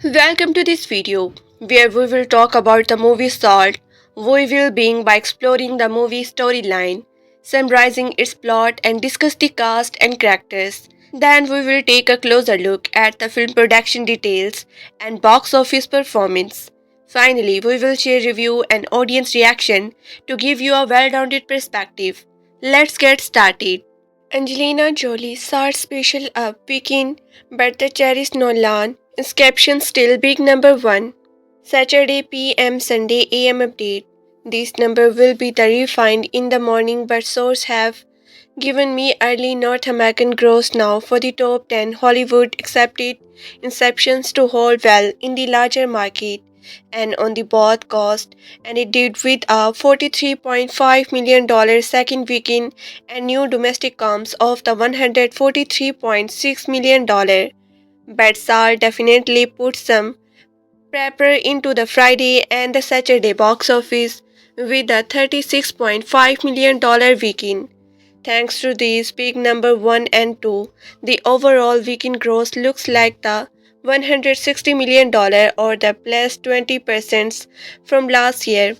Welcome to this video, where we will talk about the movie Salt. We will begin by exploring the movie storyline, summarizing its plot, and discuss the cast and characters. Then we will take a closer look at the film production details and box office performance. Finally, we will share review and audience reaction to give you a well-rounded perspective. Let's get started. Angelina Jolie starts special up weekend, but the cherished Nolan is caption still big number one. Saturday PM Sunday AM update. This number will be the refined in the morning, but sources have given me early North American gross now for the top 10 Hollywood accepted inceptions to hold well in the larger market and on the both cost, and it did with a $43.5 million second weekend and new domestic comps of the $143.6 million. Bets are definitely put some prepper into the Friday and the Saturday box office with a $36.5 million weekend. Thanks to these big number 1 and 2, the overall weekend gross looks like the $160 million or the plus 20% from last year.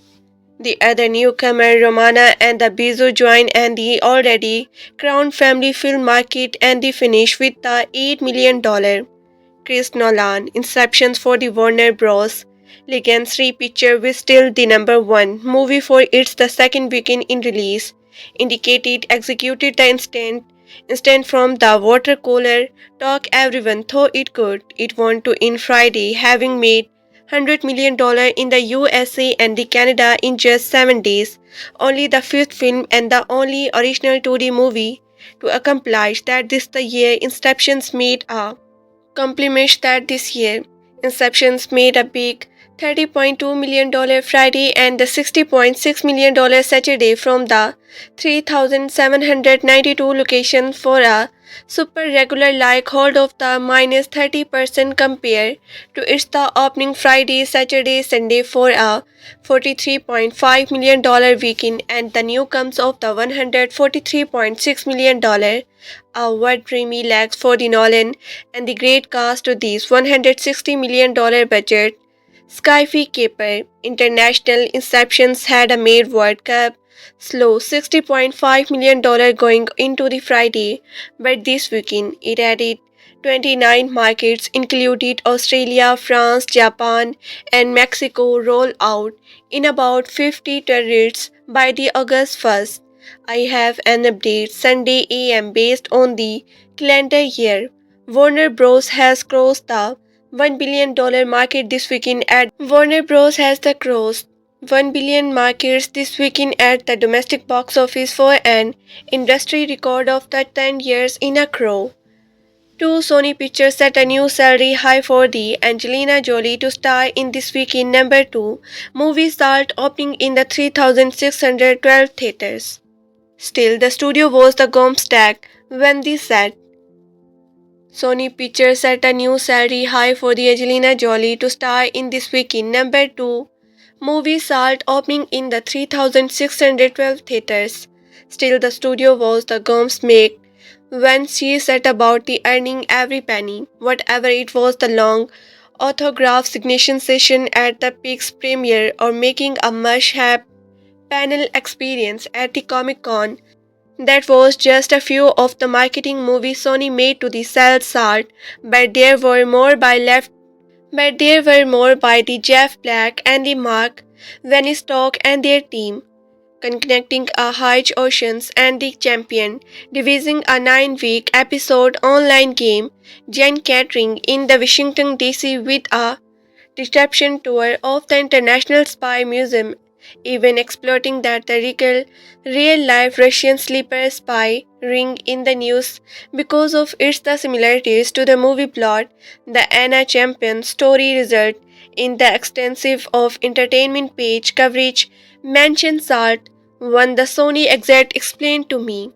The other newcomer Romana and the Bizu join and the already crowned family film market and the finish with the $8 million. Chris Nolan, Inceptions for the Warner Bros. Legacy picture was still the number one movie for its the second weekend in release. Indicated executed the instant from the watercolor talk everyone thought it could. It won to in Friday, having made $100 million in the USA and the Canada in just 7 days. Only the fifth film and the only original 2D movie to accomplish that this the year Inceptions made a compliments that this year, Inceptions made a big $30.2 million Friday and the $60.6 million Saturday from the 3,792 locations for a super regular like hold of the minus 30% compared to its the opening Friday, Saturday, Sunday for a $43.5 million weekend and the new comes of the $143.6 million what dreamy legs for the Nolan and the great cast to this $160 million budget. Sci-fi caper international inceptions had a made World Cup slow $60.5 million going into the Friday, but this weekend it added 29 markets included Australia, France, Japan, and Mexico roll out in about 50 territories by the August 1st. I have an update Sunday AM based on the calendar year. Warner Bros. Has crossed the $1 billion market this weekend at Warner Bros. Has the crossed 1 billion markets this weekend at the domestic box office for an industry record of the 10 years in a row. Two Sony Pictures set a new salary high for the Angelina Jolie to star in this weekend number 2 movie Salt opening in the 3,612 theaters. Still, the studio was the stack when they said Sony Pictures set a new salary high for the Angelina Jolie to star in this weekend number 2 movie Salt opening in the 3,612 theaters. Still, the studio was the make when she set about the earning every penny, whatever it was the long autograph signation session at the Peaks premiere or making a must-have panel experience at the Comic Con. That was just a few of the marketing movies Sony made to the sell Salt, but there were more by the Jeff Black and the Mark Venistock and their team, connecting a High Oceans and the Champion, devising a 9-week episode online game, Jen catering in the Washington DC with a reception tour of the International Spy Museum, even exploiting that the real-life Russian sleeper spy ring in the news because of its the similarities to the movie plot. The Anna Champion story result in the extensive of entertainment page coverage mentioned Salt, one the Sony exec explained to me.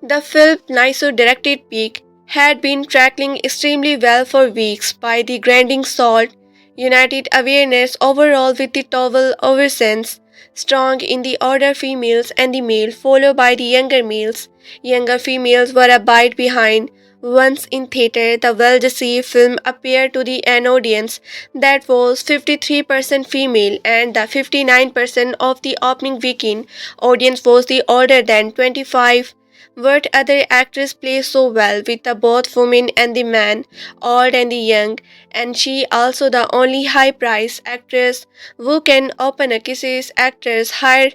The Phillip Noyce directed peak had been tracking extremely well for weeks by the grinding Salt, united awareness overall with the towel oversense, strong in the older females and the male, followed by the younger males. Younger females were a bite behind, Once in theatre, the well-received film appeared to an audience that was 53% female, and the 59% of the opening weekend audience was the older than 25. What other actress plays so well with the both women and the man, old and the young, and she also the only high-priced actress who can open a kisses actress hire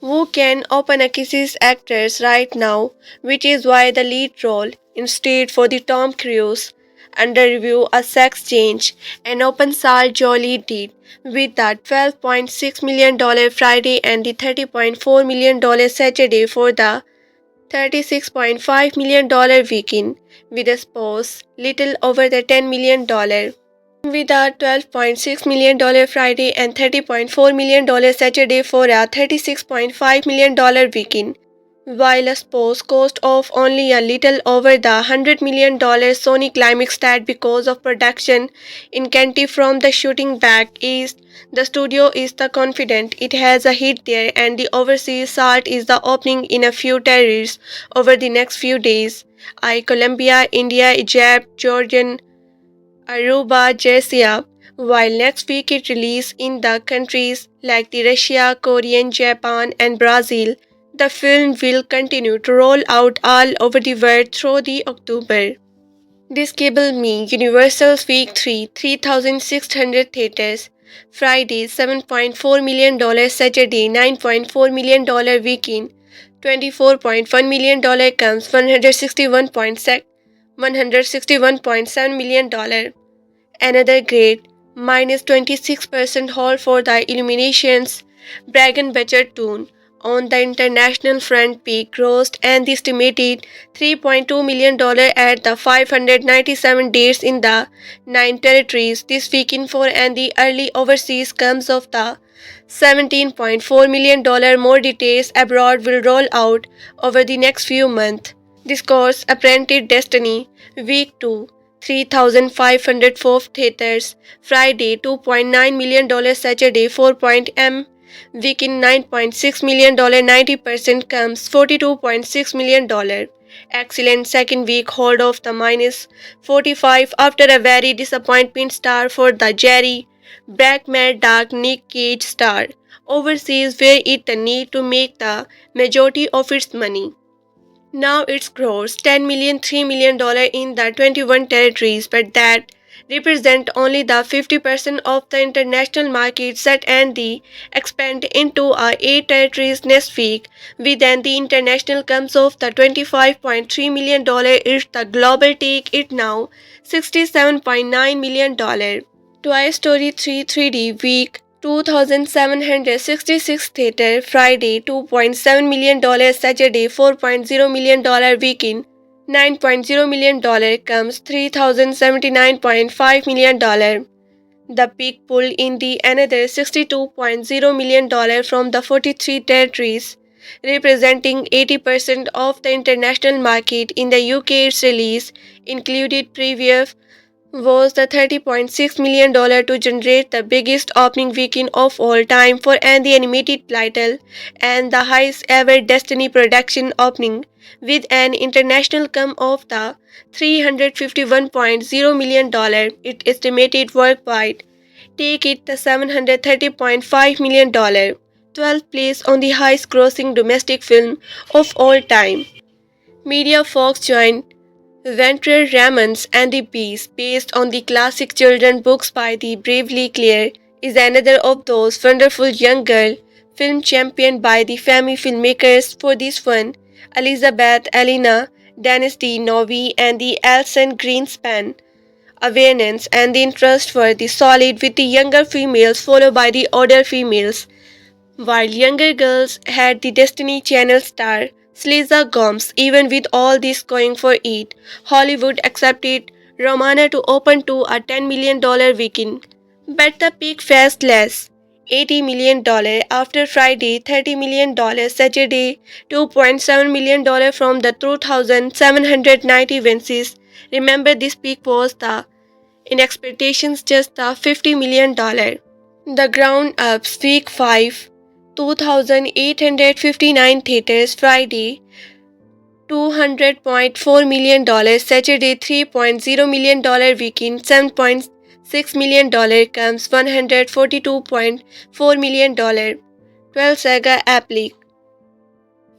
who can open a kisses actors right now, which is why the lead role, instead for the Tom Cruise, under review a sex change, and open Sal Jolie did, with the $12.6 million Friday and the $30.4 million Saturday for the $36.5 million weekend, with a spouse little over the $10 million. With a $12.6 million Friday and $30.4 million Saturday for a $36.5 million weekend, while a sports cost of only a little over the $100 million Sony Climax that because of production incentive from the shooting back east, the studio is the confident it has a hit there and the overseas salt is the opening in a few territories over the next few days. Colombia, India, Egypt, Jordan, Aruba, Jersey, while next week it releases in the countries like the Russia, Korea, Japan, and Brazil. The film will continue to roll out all over the world through the October. Disable Me Universal's Week 3 3,600 theaters. Friday $7.4 million, Saturday $9.4 million weekend. $24.1 million comes $161.7 million. Another great, minus 26% hold for the Illuminations. Bragan Becher tune on the international front peak grossed an estimated $3.2 million at the 597 dates in the 9 territories this weekend for and the early overseas comes of the $17.4 million. More details abroad will roll out over the next few months. Discourse Apprentice Destiny Week 2 3,504 theaters. Friday $2.9 million, Saturday 4.m. Weekend $9.6 million, 90% comes $42.6 million. Excellent second week hold of the minus 45 after a very disappointment star for the Jerry Brackmare Dark Nick Cage star overseas where it the need to make the majority of its money. Now it's gross $10 million, $3 million in the 21 territories, but that represent only the 50% of the international market set and the expand into 8 territories next week. Within the international comes of the $25.3 million is the global take it now $67.9 million. Toy Story 3 3D Week 2,766 theater. Friday $2.7 million, Saturday $4.0 million weekend. $9.0 million comes $3,079.5 million. The peak pull in the another $62.0 million from the 43 territories, representing 80% of the international market. In the UK, its release included previous was the $30.6 million to generate the biggest opening weekend of all time for an animated title and the highest ever Destiny production opening with an international come of the $351.0 million. It estimated worldwide take it the $730.5 million, 12th place on the highest grossing domestic film of all time. Media Fox joined Venture Ramons and the Beast, based on the classic children's books by the Bravely Claire, is another of those wonderful young girl film championed by the family filmmakers. For this one, Elizabeth Elena, Dynasty Novi, and the Alison Greenspan. Awareness and the interest were the solid with the younger females followed by the older females, while younger girls had the Destiny Channel star Selena Gomez. Even with all this going for it, Hollywood accepted Romana to open to a $10 million weekend, but the peak faced less. $80 million after Friday, $30 million, Saturday, $2.7 million from the 2,790 Vences. Remember, this peak was the, in expectations, just the $50 million. The Ground Ups Week 5 2,859 theaters. Friday $200.4 million, Saturday $3.0 million, weekend $7.6 million, comes $142.4 million, 12 saga applique.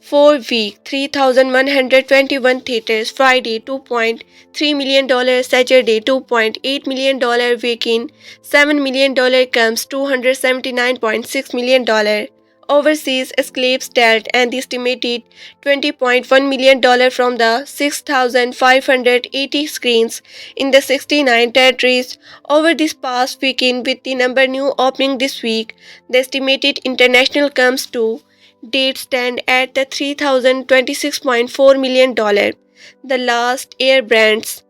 4-week, 3,121 theaters, Friday $2.3 million, Saturday $2.8 million, weekend $7 million, comes $279.6 million. Overseas escapes dealt and estimated $20.1 million from the 6,580 screens in the 69 territories over this past weekend, with the number new opening this week. The estimated international comes to date stand at the $3,026.4 million. The Last Airbrands.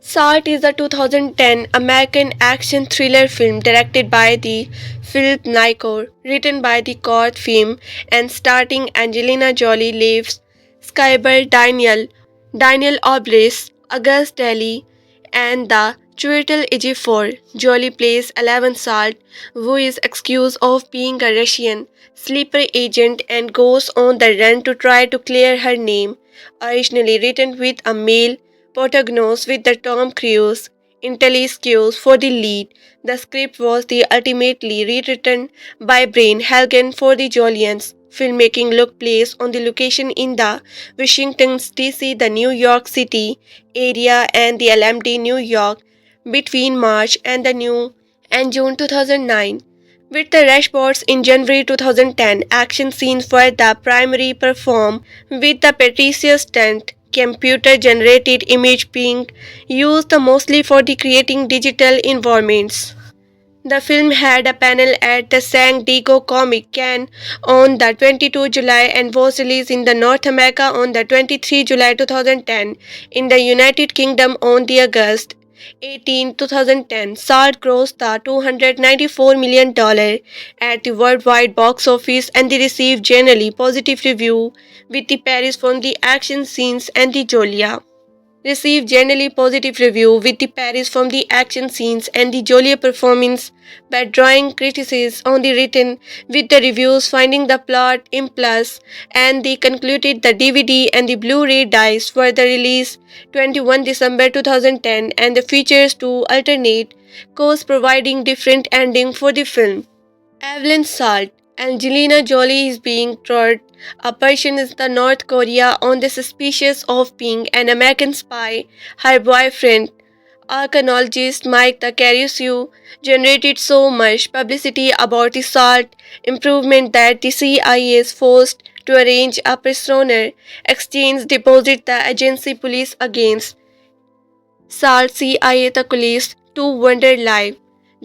Salt is a 2010 American action thriller film directed by the Phillip Noyce, written by the Court film, and starring Angelina Jolie, Liev, Schreiber, Daniel Oblis, August Daly, and the Chiwetel Ejiofor. Jolie plays Evelyn Salt, who is accused of being a Russian sleeper agent and goes on the run to try to clear her name. Originally written with a male protagonist with the Tom Cruise IntelliSkills for the lead, the script was the ultimately rewritten by Brian Helgen for the Joliens. Filmmaking took place on the location in the Washington D.C., the New York City area, and the LMD, New York, between March and June 2009. With the dashboards in January 2010, action scenes were the primary perform, with the Patricia stunt computer-generated image being used mostly for the creating digital environments. The film had a panel at the San Diego Comic Con on the 22 July and was released in the North America on the 23 July 2010, in the United Kingdom on the August 18, 2010. Salt grossed the $294 million at the worldwide box office, and they received generally positive review, with the Paris from the action scenes and the Jolia received generally positive review, with the Paris from the action scenes and the Joliet performance, but drawing criticism on the written, with the reviews finding the plot implus, and they concluded the DVD and the Blu-ray discs were the release 21 December 2010, and the features two alternate course providing different ending for the film. Evelyn Salt. Angelina Jolie is being tried. A person in the North Korea on the suspicious of being an American spy. Her boyfriend, archaeologist Mike the Caruso, generated so much publicity about the Salt improvement that the CIA is forced to arrange a prisoner exchange deposit the agency police against Salt CIA the police to wonder live.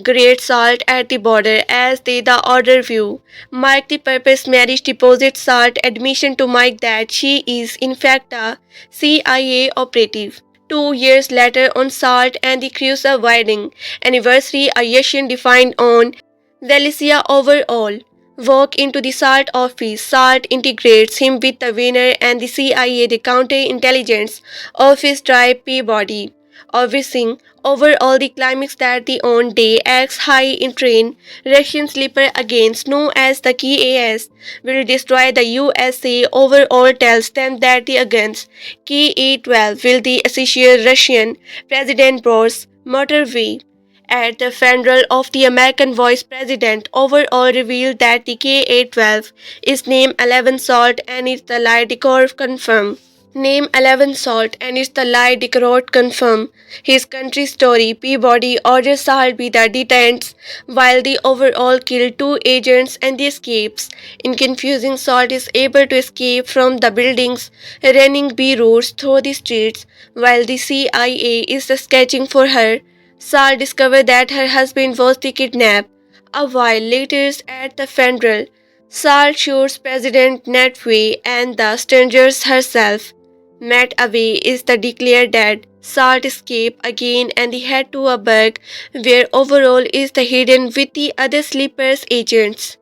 Great Salt at the border as they the order view. Mike the purpose marriage deposit Salt admission to Mike that she is in fact a CIA operative. 2 years later on Salt and the Cruiser wedding anniversary, a Russian defined on Valencia overall. Walk into the Salt office. Salt integrates him with the winner and the CIA, the counterintelligence office drive Peabody. Overseeing overall the climax that the on day acts high in train Russian sleeper against known as the KAS will destroy the USA overall tells them that the against KA-12 will the associate Russian President Boris motorway. At the funeral of the American Vice President, overall revealed that the KA-12 is named 11 Salt and it's the lie decor confirmed. Name 11 Salt and it's the lie Decorot confirm. His country story Peabody orders Salt be the detents while the overall kill two agents and the escapes. In confusing, Salt is able to escape from the buildings, running B routes through the streets while the CIA is sketching for her. Salt discovered that her husband was the kidnapped. A while later at the funeral, Salt shoots President Netway and the strangers herself. Matt Away is the declared dead. Salt escape again and they head to a bug where Overall is the hidden with the other sleepers agents.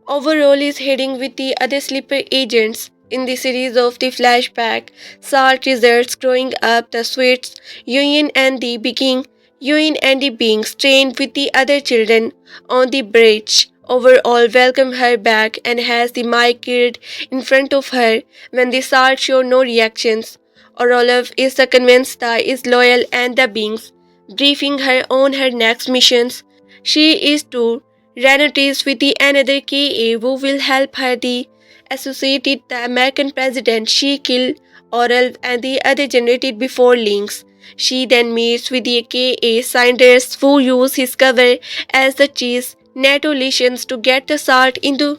Overall is heading with the other sleeper agents. In the series of the flashback, Salt results growing up the Sweets Union and the being trained with the other children on the bridge overall welcome her back and has the mic killed in front of her when the Salt show no reactions. Orlov is convinced that is loyal and the beings, briefing her on her next missions. She is to Renotice with the another KA who will help her the associated the American president she killed Orlov and the other generated before links. She then meets with the KA scientists who use his cover as the cheese NATO nations to get the salt into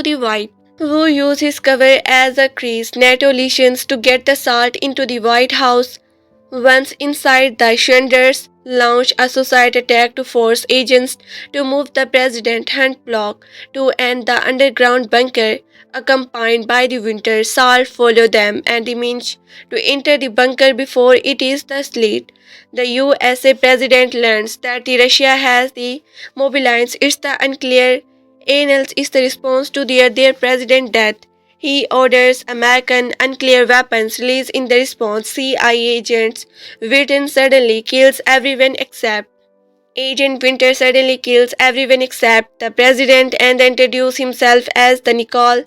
the White. Who use his cover as a crease NATO nations to get the salt into the White House. Once inside, the Shenders launch a suicide attack to force agents to move the president hunt block to end the underground bunker. Accompanied by the winter, Salt follow them and the Minch to enter the bunker before it is the slate. The USA president learns that the Russia has the mobilized its the unclear annals is the response to their president death. He orders American unclear weapons released in the response. CIA agents Witten suddenly kills everyone except Agent Winter suddenly kills everyone except the president and introduces himself as the Nicole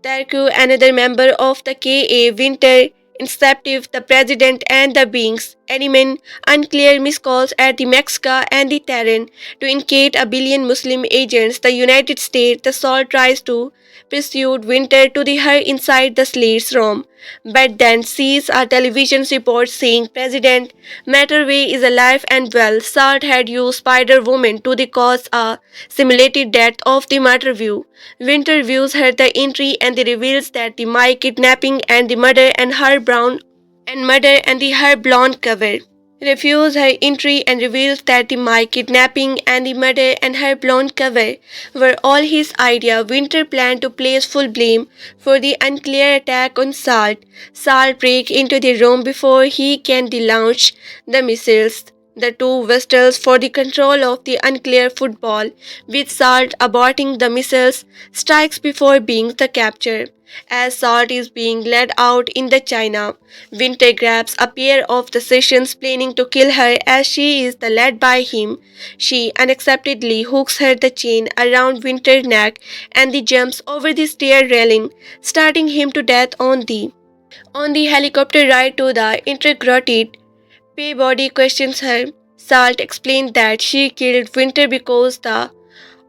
Tarku, another member of the KA Winter Inceptive, the president and the beings, Animan, unclear miscalls at the Mexica and the Terran to indicate a billion Muslim agents, the United States, the Salt tries to pursue Winter to the her inside the slate's room, but then sees a television report saying President Matterway is alive and well. Salt had used Spider-Woman to the cause a simulated death of the Matterview. Winter views her the entry and reveals that the my kidnapping and the murder and the her blonde cover. Refuse her entry and reveals that the my kidnapping and the murder and her blonde cover were all his idea. Winter planned to place full blame for the unclear attack on Salt. Salt break into the room before he can launch the missiles. The two vessels for the control of the unclear football, with Salt aborting the missiles, strikes before being the capture. As Salt is being led out in the China, Winter grabs a pair of the Sessions planning to kill her as she is led by him. She unacceptedly hooks her the chain around Winter's neck and jumps over the stair railing, starting him to death on the helicopter ride to the intergrotted. Peabody questions her. Salt explains that she killed Winter because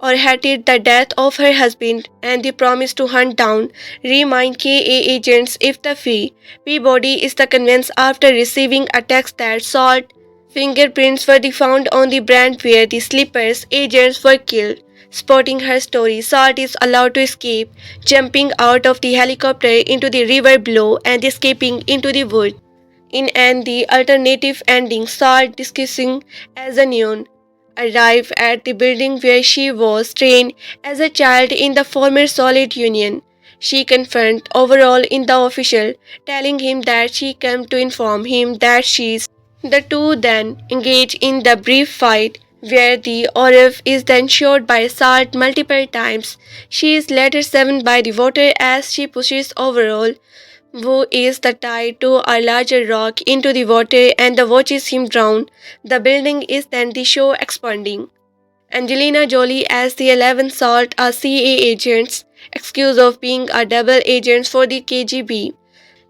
or hated the death of her husband and the promise to hunt down remind KA agents if the fee. Peabody is convinced after receiving a text that Salt fingerprints were found on the brand where the slippers agents were killed. Spotting her story, Salt is allowed to escape, jumping out of the helicopter into the river below and escaping into the woods. In the alternative ending, Salt discussing as a neon arrive at the building where she was trained as a child in the former Soviet Union. She confronts overall in the official, telling him that she came to inform him that she's. The two then engage in the brief fight where the Olive is then shot by Salt multiple times. She is later severed by the water as she pushes overall who is tied to a larger rock into the water and watches him drown. The building is then the show expanding. Angelina Jolie as the 11 Salt are CA agents, accused of being a double agent for the KGB.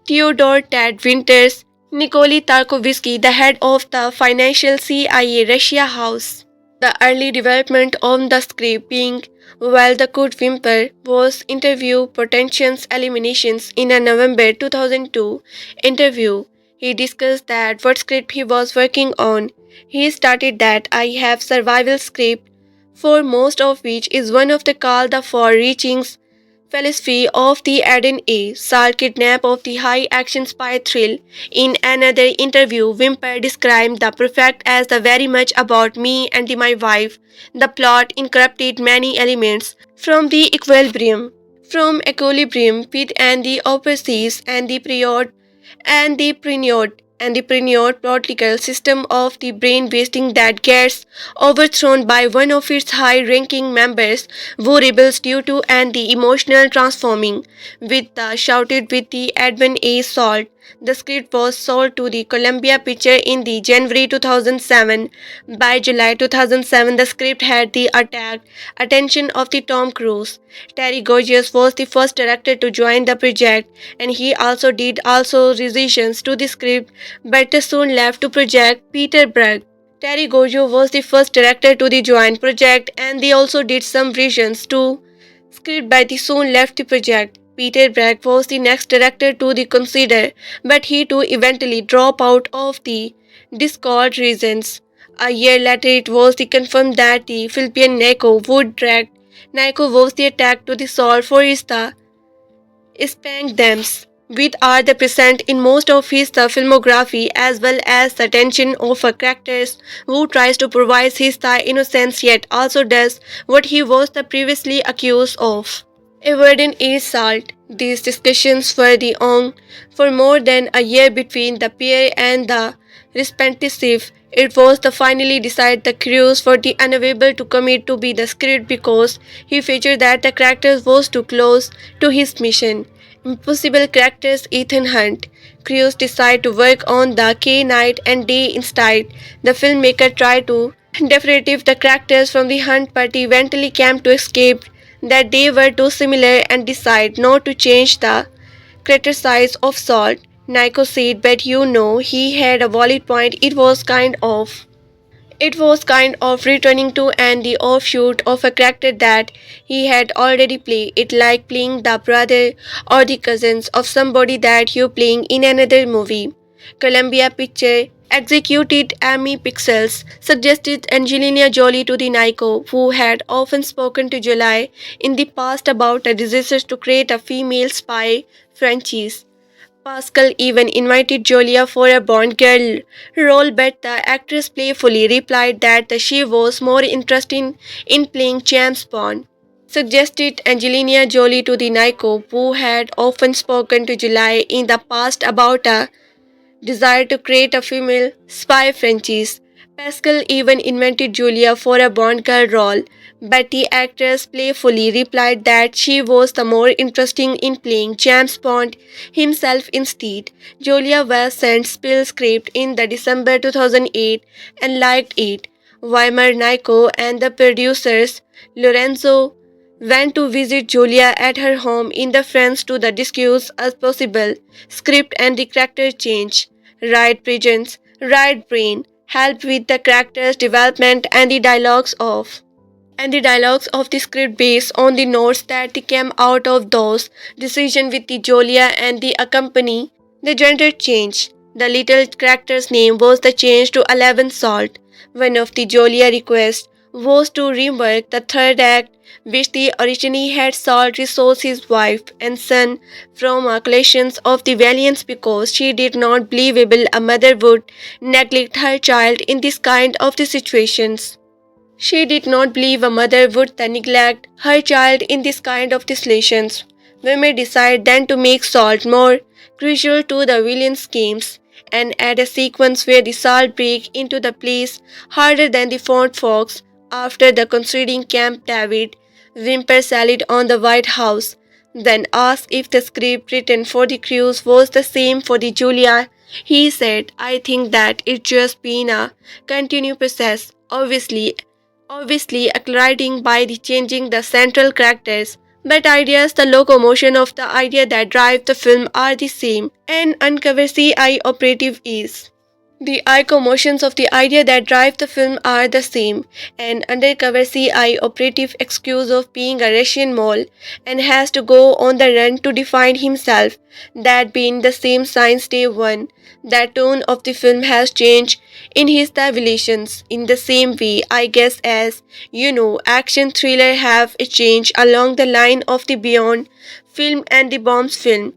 Theodore Ted Winters, Nikoli Tarkovsky, the head of the financial CIA Russia house. The early development on the script being while the Kurt Wimper was interview potentials eliminations in a November 2002 interview. He discussed that what script he was working on. He stated that I have survival script for most of which is one of the called the far-reaching philosophy of the Eden A. Salt kidnap of the high action spy thrill. In another interview, Wimper described the project as the very much about me and my wife. The plot incorporated many elements from equilibrium with and the opposites and the pregnant political system of the brain wasting that gets overthrown by one of its high-ranking members who rebels due to and the emotional transforming with the shouted with the Edwin A. Salt. The script was sold to the Columbia Picture in the January 2007. By July 2007, the script had the attention of the Tom Cruise. Terry Gorgeous was the first director to join the project, and he also did revisions to the script, but soon left to project Peter Berg. Terry Gojo was the first director to the joint project, and they also did some revisions to script by the soon left the project. Peter Berg was the next director to the consider, but he too eventually dropped out of the Discord reasons. A year later, it was confirmed that the Philippine Naiko would direct. Naiko was the attack to the Salt for his the spank thems, which are the present in most of his filmography, as well as the tension of a character who tries to provide his innocence yet also does what he was previously accused of. Evelyn Salt. These discussions were on for more than a year between the pair and the respective. It was finally decided the crews were unable to commit to be the script because he featured that the character was too close to his mission. Impossible characters Ethan Hunt. Crews decided to work on the K night and day instead. The filmmaker tried to definitive the characters from the Hunt but eventually came to escape that they were too similar and decided not to change the character size of Salt. Nico said, but he had a valid point. It was kind of returning to and the offshoot of a character that he had already played. It like playing the brother or the cousins of somebody that you playing in another movie. Columbia Picture executed Amy Pixels suggested Angelina Jolie to the Nico, who had often spoken to Jolie in the past about a desire to create a female spy franchise. Pascal even invited Julia for a Bond girl role, but the actress playfully replied that she was more interested in playing James Bond. Suggested Angelina Jolie to the Nico, who had often spoken to July in the past about a desire to create a female spy franchise. Pascal even invented Julia for a Bond girl role, but the actress playfully replied that she was the more interested in playing James Bond himself instead. Julia was sent spill script in the December 2008 and liked it. Weimar Nico and the producers Lorenzo went to visit Julia at her home in the France to discuss a possible script and the character change. Right presence, right brain helped with the character's development and the dialogues of the script based on the notes that came out of those decisions with the Julia and the accompany the gender change. The little character's name was the change to 11 Salt. One of the Julia requests was to rework the third act, which the originally had Salt resource his wife and son from collections of the valiants because she did not believable a mother would neglect her child in this kind of the situations. She did not believe a mother would neglect her child in this kind of situations. Women decided then to make Salt more crucial to the villain schemes and add a sequence where the Salt break into the place harder than the Fort Fox after the considering Camp David whimper salad on the White House, then asked if the script written for the cruise was the same for the Julia. He said, I think that it's just been a continued process, obviously accelerating by the changing the central characters. But ideas, the locomotion of the idea that drive the film are the same, and uncover CI operative is. The eye-commotions of the idea that drive the film are the same. An undercover CI operative accused of being a Russian mole and has to go on the run to define himself. That being the same since day one. The tone of the film has changed in his revelations. In the same way, I guess as action thriller have changed along the line of the Beyond film and the Bombs film.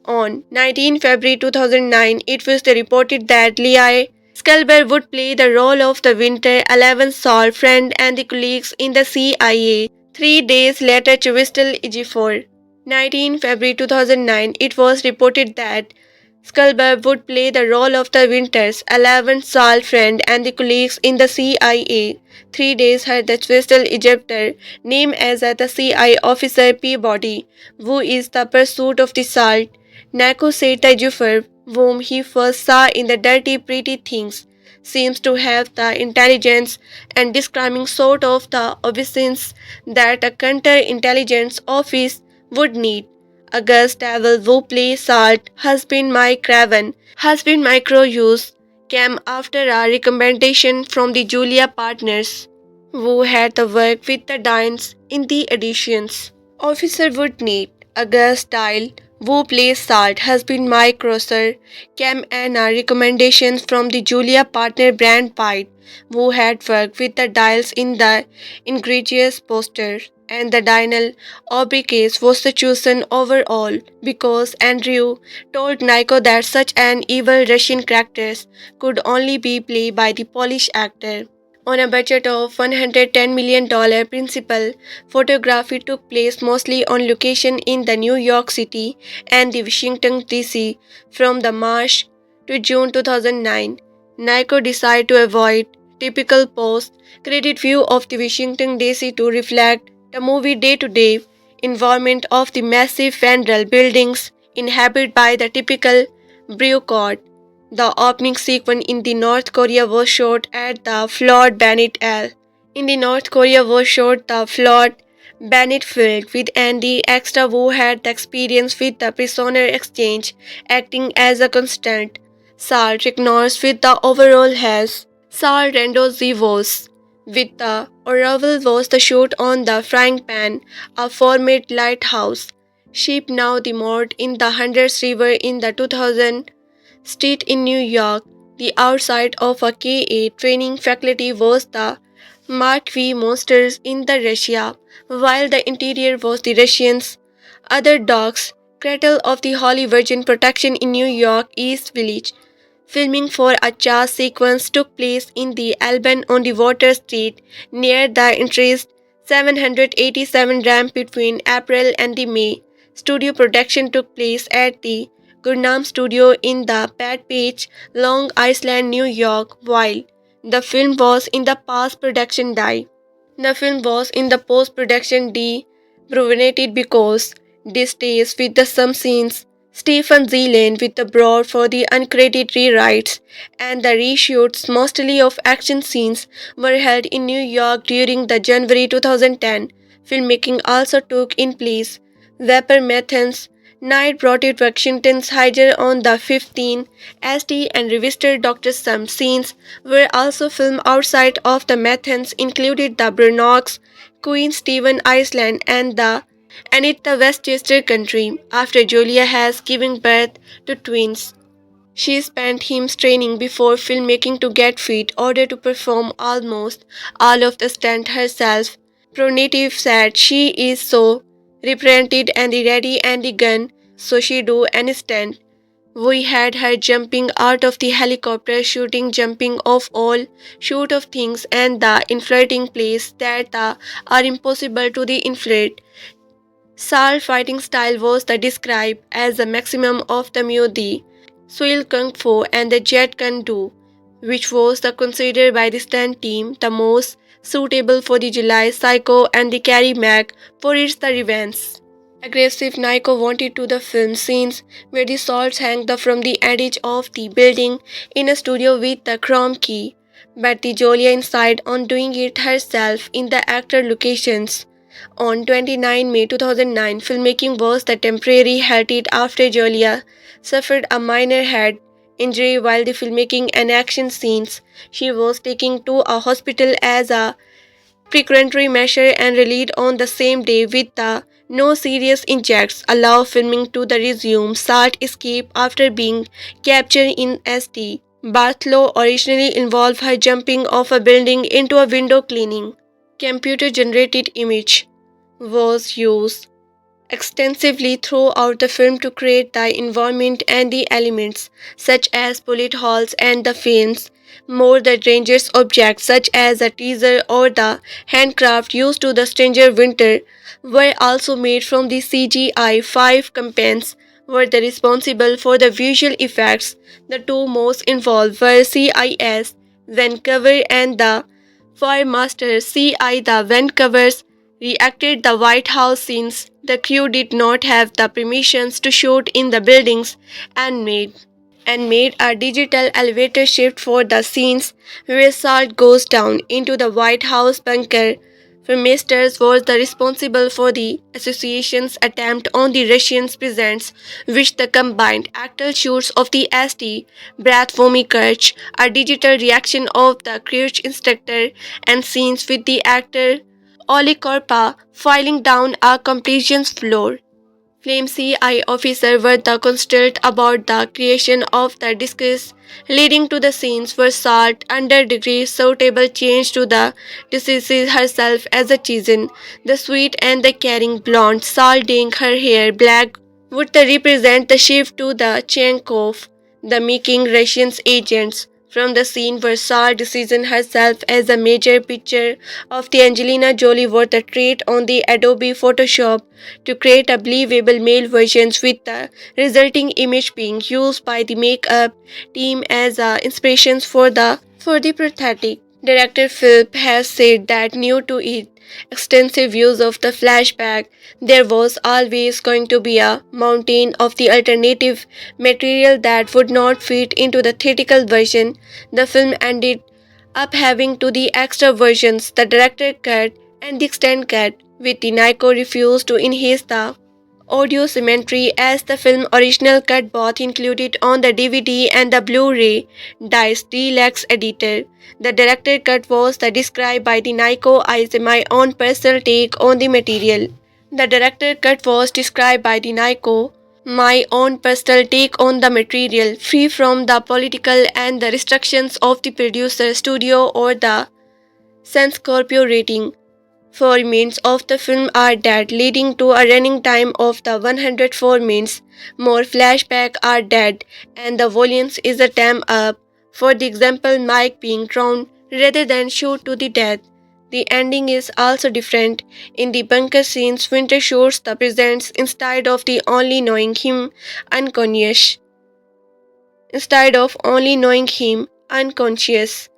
On 19 February 2009, it was reported that Liev Schreiber would play the role of the Winter 11 Sol friend and the colleagues in the CIA. 3 days later, Chiwetel Ejiofor. 19 February 2009, it was reported that Schreiber would play the role of the Winter's 11 Sol friend and the colleagues in the CIA. 3 days had the Chiwetel Ejiofor, named as the CIA officer Peabody, who is the pursuit of the Salt. Nako said Ejiofor whom he first saw in the Dirty Pretty Things, seems to have the intelligence and discriminating sort of the obeisance that a counterintelligence office would need. August Devil, who plays Salt, has been micro use, came after a recommendation from the Julia partners, who had the work with the Dines in the editions. Officer would need August style, who plays Salt, has been my crosser, came and a recommendation from the Julia partner brand Pite, who had worked with the dials in the Ingredients poster, and the Daniel Aubrey case was the chosen overall because Andrew told Nico that such an evil Russian character could only be played by the Polish actor. On a budget of $110 million principal, photography took place mostly on location in the New York City and the Washington DC from the March to June 2009. Nico decided to avoid typical post-credit view of the Washington DC to reflect the movie day-to-day environment of the massive federal buildings inhabited by the typical bureaucrat. The opening sequence in the North Korea was shot at the Fort Bennett L. In the North Korea was shot the Fort Bennett Field with Andy Extra who had the experience with the prisoner exchange acting as a constant. Salt ignores with the overall has. Salt Rendozi was. With the arrival was the shot on the frying pan, a former lighthouse. Ship now the moored in the Hundreds River in the 2000 Street in New York. The outside of a K-8 training facility was the Mark V monsters in the Russia, while the interior was the Russians. Other docks, cradle of the Holy Virgin Protection in New York East Village. Filming for a chase sequence took place in the Alban on the Water Street near the Interest 787 ramp between April and the May. Studio production took place at the Gurnam Studio in the Pat Page, Long Island, New York, while the film was in the post-production die. The film was in the post-production deprovenated because distaste with the some scenes. Stephen Zealand with the broad for the uncredited rewrites and the reshoots mostly of action scenes were held in New York during the January 2010. Filmmaking also took in place. Vapor Methan's Night brought it Washington's Hyder on the 15 ST and revisited Dr. Some scenes were also filmed outside of the Methans included the Brunnox, Queen Stephen Island and it the Westchester country. After Julia has given birth to twins, she spent him training before filmmaking to get fit, order to perform almost all of the stunt herself. Pronative said she is so represented and the ready and the gun, so she do any stunt. We had her jumping out of the helicopter, shooting, jumping off all shoot of things and the inflating place that are impossible to the inflate. Salt fighting style was the described as the maximum of the Muay Soil Kung Fu and the Jet Kune Do, which was the considered by the stunt team the most suitable for the July Psycho and the Carrie Mack for its the revenge. Aggressive Nico wanted to the film scenes where the salts hang from the edge of the building in a studio with the chrome key, but the Julia insisted on doing it herself in the actor locations. On 29 May 2009, filmmaking was the temporary halted after Julia suffered a minor head injury while the filmmaking and action scenes. She was taken to a hospital as a precautionary measure and released on the same day with the no serious injuries allow filming to the resume. Salt escaped after being captured in St. Bartholomew originally involved her jumping off a building into a window cleaning. Computer generated image was used extensively throughout the film to create the environment and the elements, such as bullet holes and the films. More the dangerous objects, such as a teaser or the handcraft used to the Stranger Winter, were also made from the CGI. Five companies were the responsible for the visual effects. The two most involved were CIS Vancouver and the Firemaster CI. The Vancouvers reacted the White House since the crew did not have the permissions to shoot in the buildings and made and made a digital elevator shift for the scenes where Salt goes down into the White House bunker. Firmasters was the responsible for the association's attempt on the Russians' presents, which the combined actual shoots of the ST, Brathvomi Kirch, a digital reaction of the Kirch instructor, and scenes with the actor Oli Korpa filing down a completions floor. Flame CI officer were the consult about the creation of the discus, leading to the scenes where Salt under degree suitable change to the deceased herself as a Chizen, the sweet and the caring blonde, Salt dyeing her hair black would represent the shift to the Chenkov, the making Russians agents. From the scene where Salt decision herself as a major picture of the Angelina Jolie were the trait on the Adobe Photoshop to create a believable male versions with the resulting image being used by the makeup team as inspirations for the prosthetic. Director Philip has said that new to it extensive use of the flashback, there was always going to be a mountain of the alternative material that would not fit into the theatrical version. The film ended up having to the extra versions, the director cut and the extended cut, with the Nico refused to enhance the audio symmetry as the film original cut both included on the DVD and the Blu-ray Dice Deluxe editor. The director cut was the described by the Nico as my own personal take on the material. The director cut was described by the Nico my own personal take on the material, free from the political and the restrictions of the producer, studio, or the Senscorpio rating. Four minutes of the film are dead, leading to a running time of the 104 minutes. More flashback are dead, and the volumes is a time up. For the example, Mike being drowned rather than shot to the death. The ending is also different. In the bunker scenes, Winter shows the presents instead of the only knowing him unconscious. Instead of only knowing him unconscious,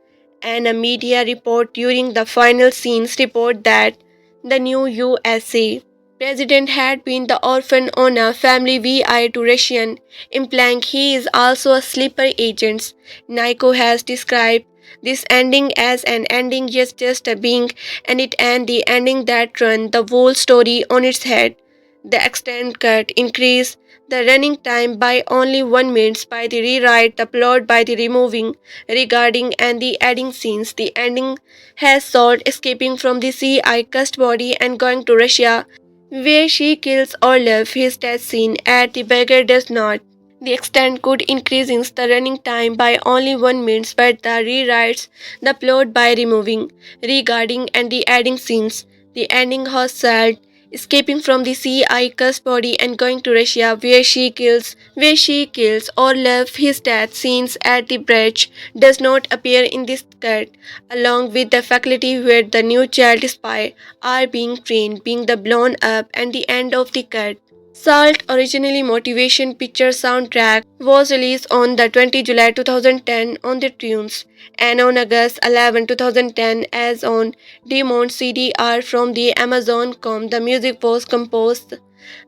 and a media report during the final scenes report that the new USA president had been the orphan on a family VI to Russian, implying he is also a sleeper agent. Nico has described this ending as an ending just a being and it and the ending that run the whole story on its head. The extended cut increase the running time by only 1 minute by the rewrite the plot by the removing regarding and the adding scenes. The ending has Salt escaping from the CI custody and going to Russia, where she kills Orlov. His death scene at the beggar does not. The extent could increase the running time by only 1 minute, but the rewrites the plot by removing, regarding, and the adding scenes. The ending has Salt escaping from the CI custody and going to Russia, where she kills Orlov. His death scenes at the bridge does not appear in this cut, along with the faculty where the new child spy are being trained, being the blown up and the end of the cut. Salt originally motivation picture soundtrack was released on the 20 July 2010 on the Tunes and on August 11 2010 as on Demon CDR from the Amazon.com. The music was composed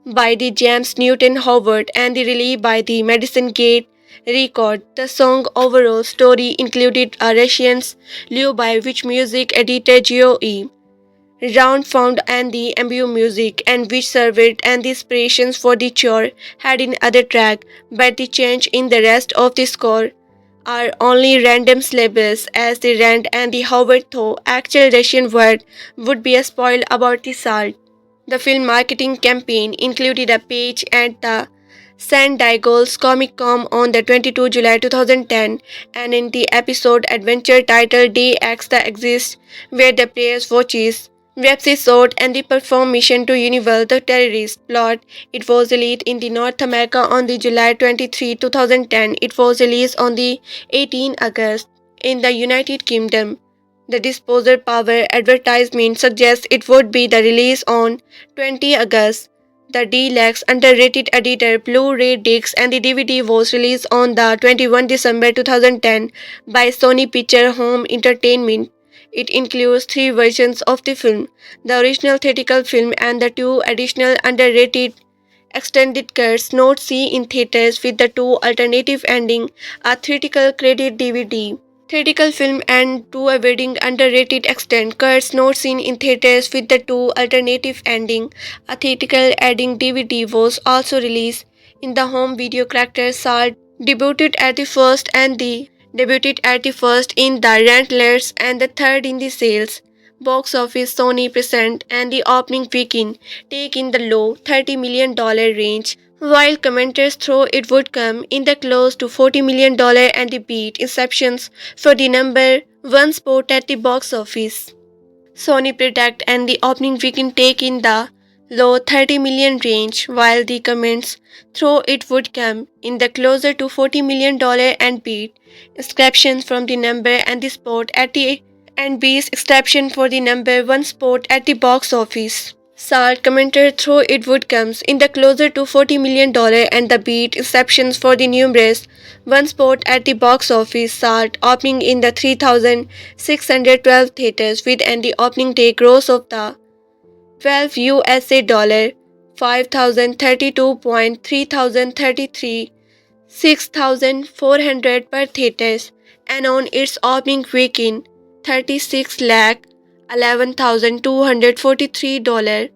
by the James Newton Howard and the released by the Madison Gate Record. The song overall story included a Russian's Liu by which music editor Geo.E. Round found and the ambient music and which served and the inspirations for the chore had in other track, but the change in the rest of the score are only random syllables as the rand and the Howard though actual Russian word would be a spoil about the Salt. The film marketing campaign included a page at the San Diego's Comic Con on the 22 July 2010 and in the episode adventure titled Day X the Exist where the players watches Website sought and the perform mission to Unival the terrorist plot. It was released in the North America on the July 23, 2010. It was released on the 18 August in the United Kingdom. The disposal power advertisement suggests it would be the release on 20 August. The deluxe underrated editor Blu-ray disc and the DVD was released on the 21 December 2010 by Sony Picture Home Entertainment. It includes three versions of the film, the original theatrical film and the two additional underrated extended cuts not seen in theaters with the two alternative ending, a theatrical credit DVD. Theatrical film and to a wedding underrated extent cuts not seen in theaters with the two alternative ending. A theatrical ending DVD was also released in the home video. Character Salt debuted at the first in the rentlets and the third in the sales. Box office Sony present and the opening weekend take in the low $30 million range, while commenters thought it would come in the close to $40 million and the beat Inceptions for the number one spot at the box office. Sony predict and the opening weekend take in the low 30 million range, while the comments throw it would come in the closer to $40 million and beat inscriptions from the number and the spot at the and beats exception for the number one spot at the box office. Salt commented through it would comes in the closer to $40 million and the beat exceptions for the numerous one spot at the box office. Salt opening in the 3,612 theaters with and the opening day gross of the 12 USA dollar 5,032.3033 6,400 per theaters, and on its opening weekend 36 lakh $11,243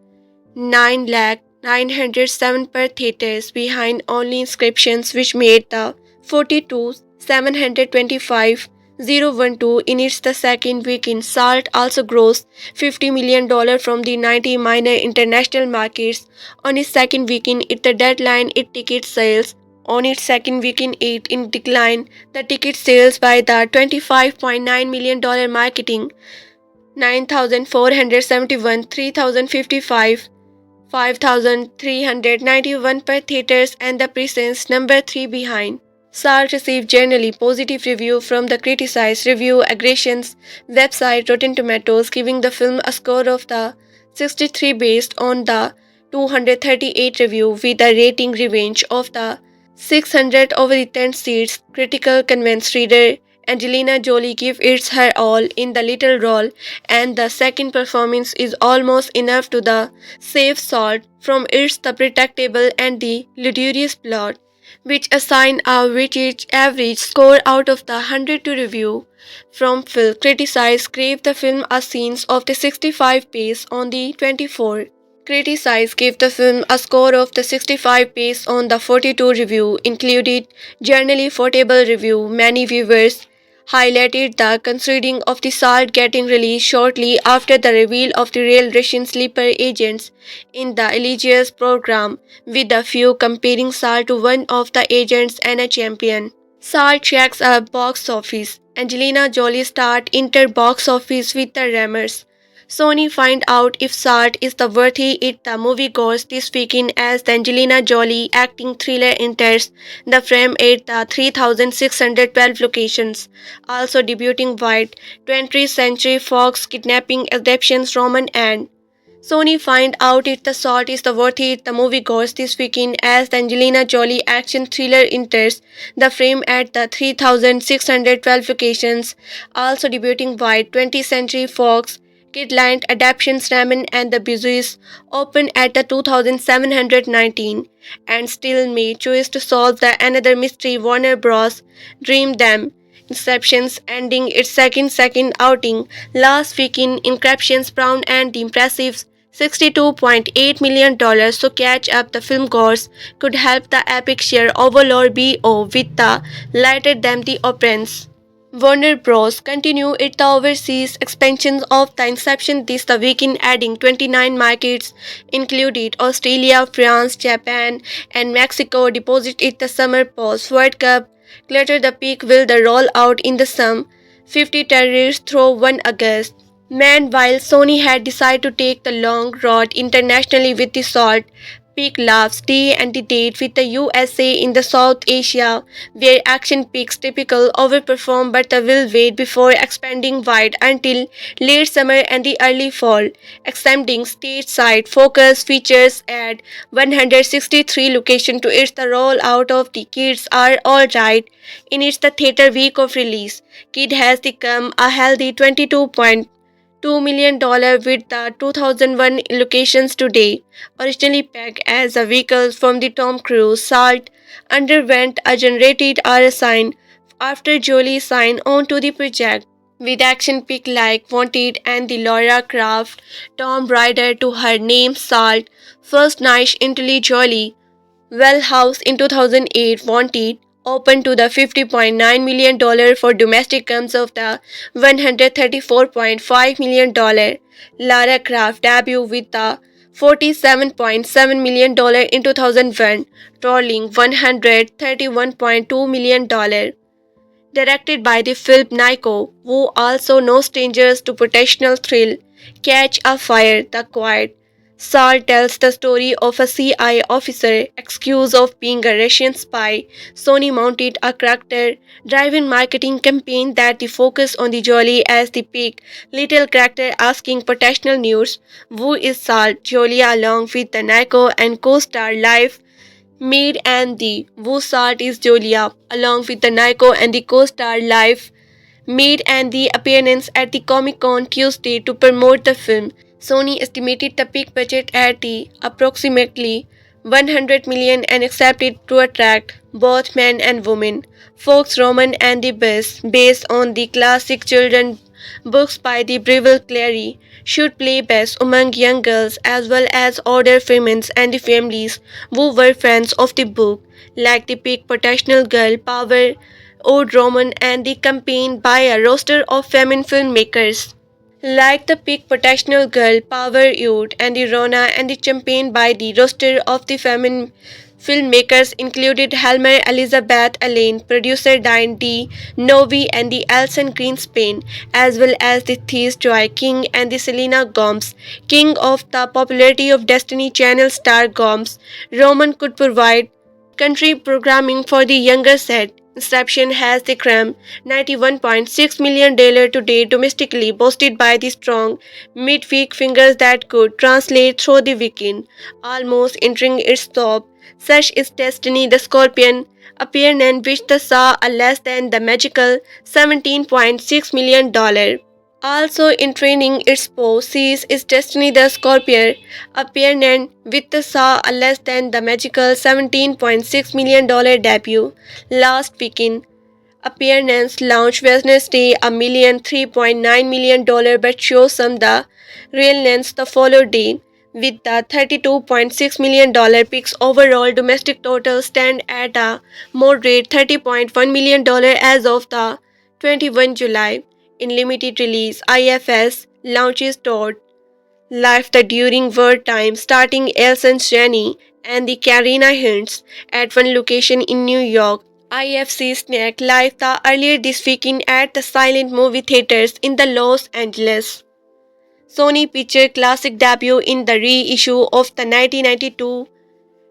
9 lakh 907 per theaters behind only inscriptions, which made the 42 725 012 in its the second weekend. Salt also grossed $50 million from the 90 minor international markets on its second weekend. It the deadline it ticket sales on its second weekend it in decline the ticket sales by the $25.9 million marketing 9,471 3,055 5,391 per theaters and the presence number 3 behind. Salt received generally positive review from the criticized review aggregations website Rotten Tomatoes, giving the film a score of the 63 based on the 238 review with a rating range of the 600 over the 10 seats. Critical convinced reader Angelina Jolie gives it her all in the little role, and the second performance is almost enough to the save Salt from its the predictable and the ludicrous plot, which assign a weighted average score out of the 100 to review. From Phil criticized gave the film a scenes of the 65 pace on the 24. Criticized gave the film a score of the 65 based on the 42 review, included generally favorable review. Many viewers highlighted the considering of the Salt getting released shortly after the reveal of the real Russian sleeper agents in the Eligious program, with a few comparing Salt to one of the agents and a champion. Salt checks a box office. Angelina Jolie start inter box office with the Rammers. Sony find out if Salt is the worthy it the moviegoers this weekend as the Angelina Jolie acting thriller enters the frame at the 3,612 locations. Also debuting wide 20th Century Fox kidnapping adaptations Roman and Sony find out if the Salt is the worthy it the moviegoers this weekend as the Angelina Jolie action thriller enters the frame at the 3,612 locations. Also debuting wide 20th Century Fox Kidland adaptations Ramen and the Busies open at the 2719 and still may choose to solve the another mystery Warner Bros. Dream them. Inceptions ending its second outing last weekend. Encryptions Brown and the impressive $62.8 million so catch up the film goers could help the epic share overlord BO with the lighter than the operance. Warner Bros. Continue its overseas expansion of the Inception this the weekend, adding 29 markets, included Australia, France, Japan, and Mexico. Deposit it the summer post World Cup. Later the peak will the roll out in the sum 50 territories through 1 August. Meanwhile, Sony had decided to take the long road internationally with the Salt. Peak laughs day and the date with the USA in the South Asia, where action peaks typical overperform but the will wait before expanding wide until late summer and the early fall. Extending stateside focus features at 163 locations to its the rollout of the Kids Are Alright in its the theater week of release. Kid has become a healthy 22.2 $2 million with the 2001 locations today. Originally pegged as a vehicle from the Tom Cruise, Salt underwent a generated RSI after Jolie signed on to the project. With action pick like Wanted and the Laura Croft Tomb Raider to her name Salt, first night Angelina Jolie well House in 2008 Wanted opened to the $50.9 million for domestic comes of the $134.5 million. Lara Croft debuted with the $47.7 million in 2001, totaling $131.2 million. Directed by the Phillip Noyce, who also no strangers to potential thrill, Catch a Fire, The Quiet. Saul tells the story of a CIA officer accused of being a Russian spy. Sony mounted a character-driven marketing campaign that the focus on the Jolie as the peak. Little character asking potential news, who is Saul? Jolie along with the Nico and co-star Liev Mead and the Wusat is Julia, along with the Nico and the co-star Liev made and the appearance at the Comic Con Tuesday to promote the film. Sony estimated the peak budget at the approximately 100 million and accepted to attract both men and women. Fox Roman and the Beast, based on the classic children books by the Breville Clary, should play best among young girls as well as older women and the families who were fans of the book, like the peak potential girl power Old Roman and the campaign by a roster of feminine filmmakers. Like the peak potential girl Power Youth and the Rona and the campaign by the roster of the feminine filmmakers included Helmer Elizabeth Alain, producer Diane D. Novi and the Alison Greenspan, as well as the Thies Joy King and the Selena Gomez. King of the popularity of Destiny Channel star Gomez, Roman could provide country programming for the younger set. Inception has the creme $91.6 million today domestically, boosted by the strong midweek figures that could translate through the weekend, almost entering its top. Such is Destiny the Scorpion, appearance which the saw a less than the magical $17.6 million. Also in training its post sees is Destiny the Scorpion, appearance with the saw a less than the magical $17.6 million debut last weekend. Appearance launched Wednesday $3.9 million but shows some the realness the following day. With the $32.6 million picks overall domestic total stand at a moderate $30.1 million as of the 21 July. In limited release, IFS launches Todd Life the During Wartime starting Elson's Jenny and the Karina Hints at one location in New York. IFC snagged Life the earlier this weekend at the silent movie theaters in the Los Angeles. Sony Picture Classic debut in the reissue of the 1992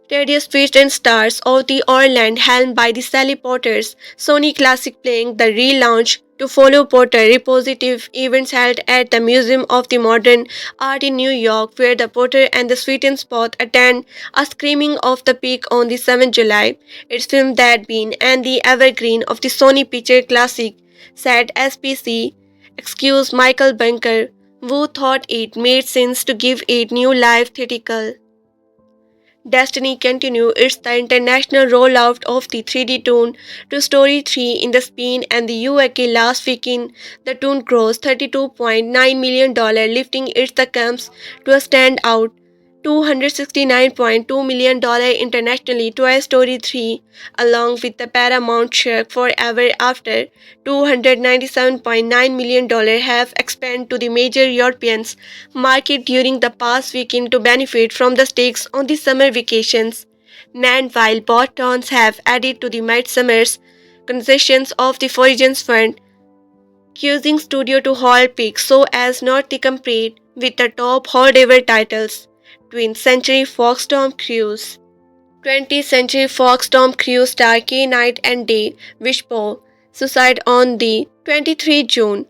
Tedious Feast and Stars of the Orland helmed by the Sally Potters. Sony Classic playing the relaunch to follow Potter repositive events held at the Museum of the Modern Art in New York, where the Potter and the Sweeten Spot attend a screening of The Peak on the 7th July. It's film that been and the evergreen of the Sony Picture Classic, said SPC. Excuse Michael Bunker, who thought it made sense to give it new life theatrical. Destiny continued its the international rollout of the 3D Toon to Story 3 in the Spain and the UK last weekend. The Toon grossed $32.9 million, lifting its the camps to a standout $269.2 million internationally. Toy Story 3, along with the Paramount Shark Forever After, $297.9 million have expanded to the major European market during the past weekend to benefit from the stakes on the summer vacations. And while both towns have added to the midsummer's concessions of the Foreigners Fund, accusing studio to hold peaks so as not to compete with the top holdover titles. 20th Century Fox Tom Cruise 20th Century Fox Tom Cruise star K Night and Day Wishbone suicide on the 23 June.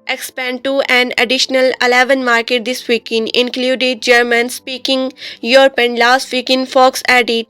Expand to an additional 11 markets this weekend, included German-speaking Europe and last weekend Fox added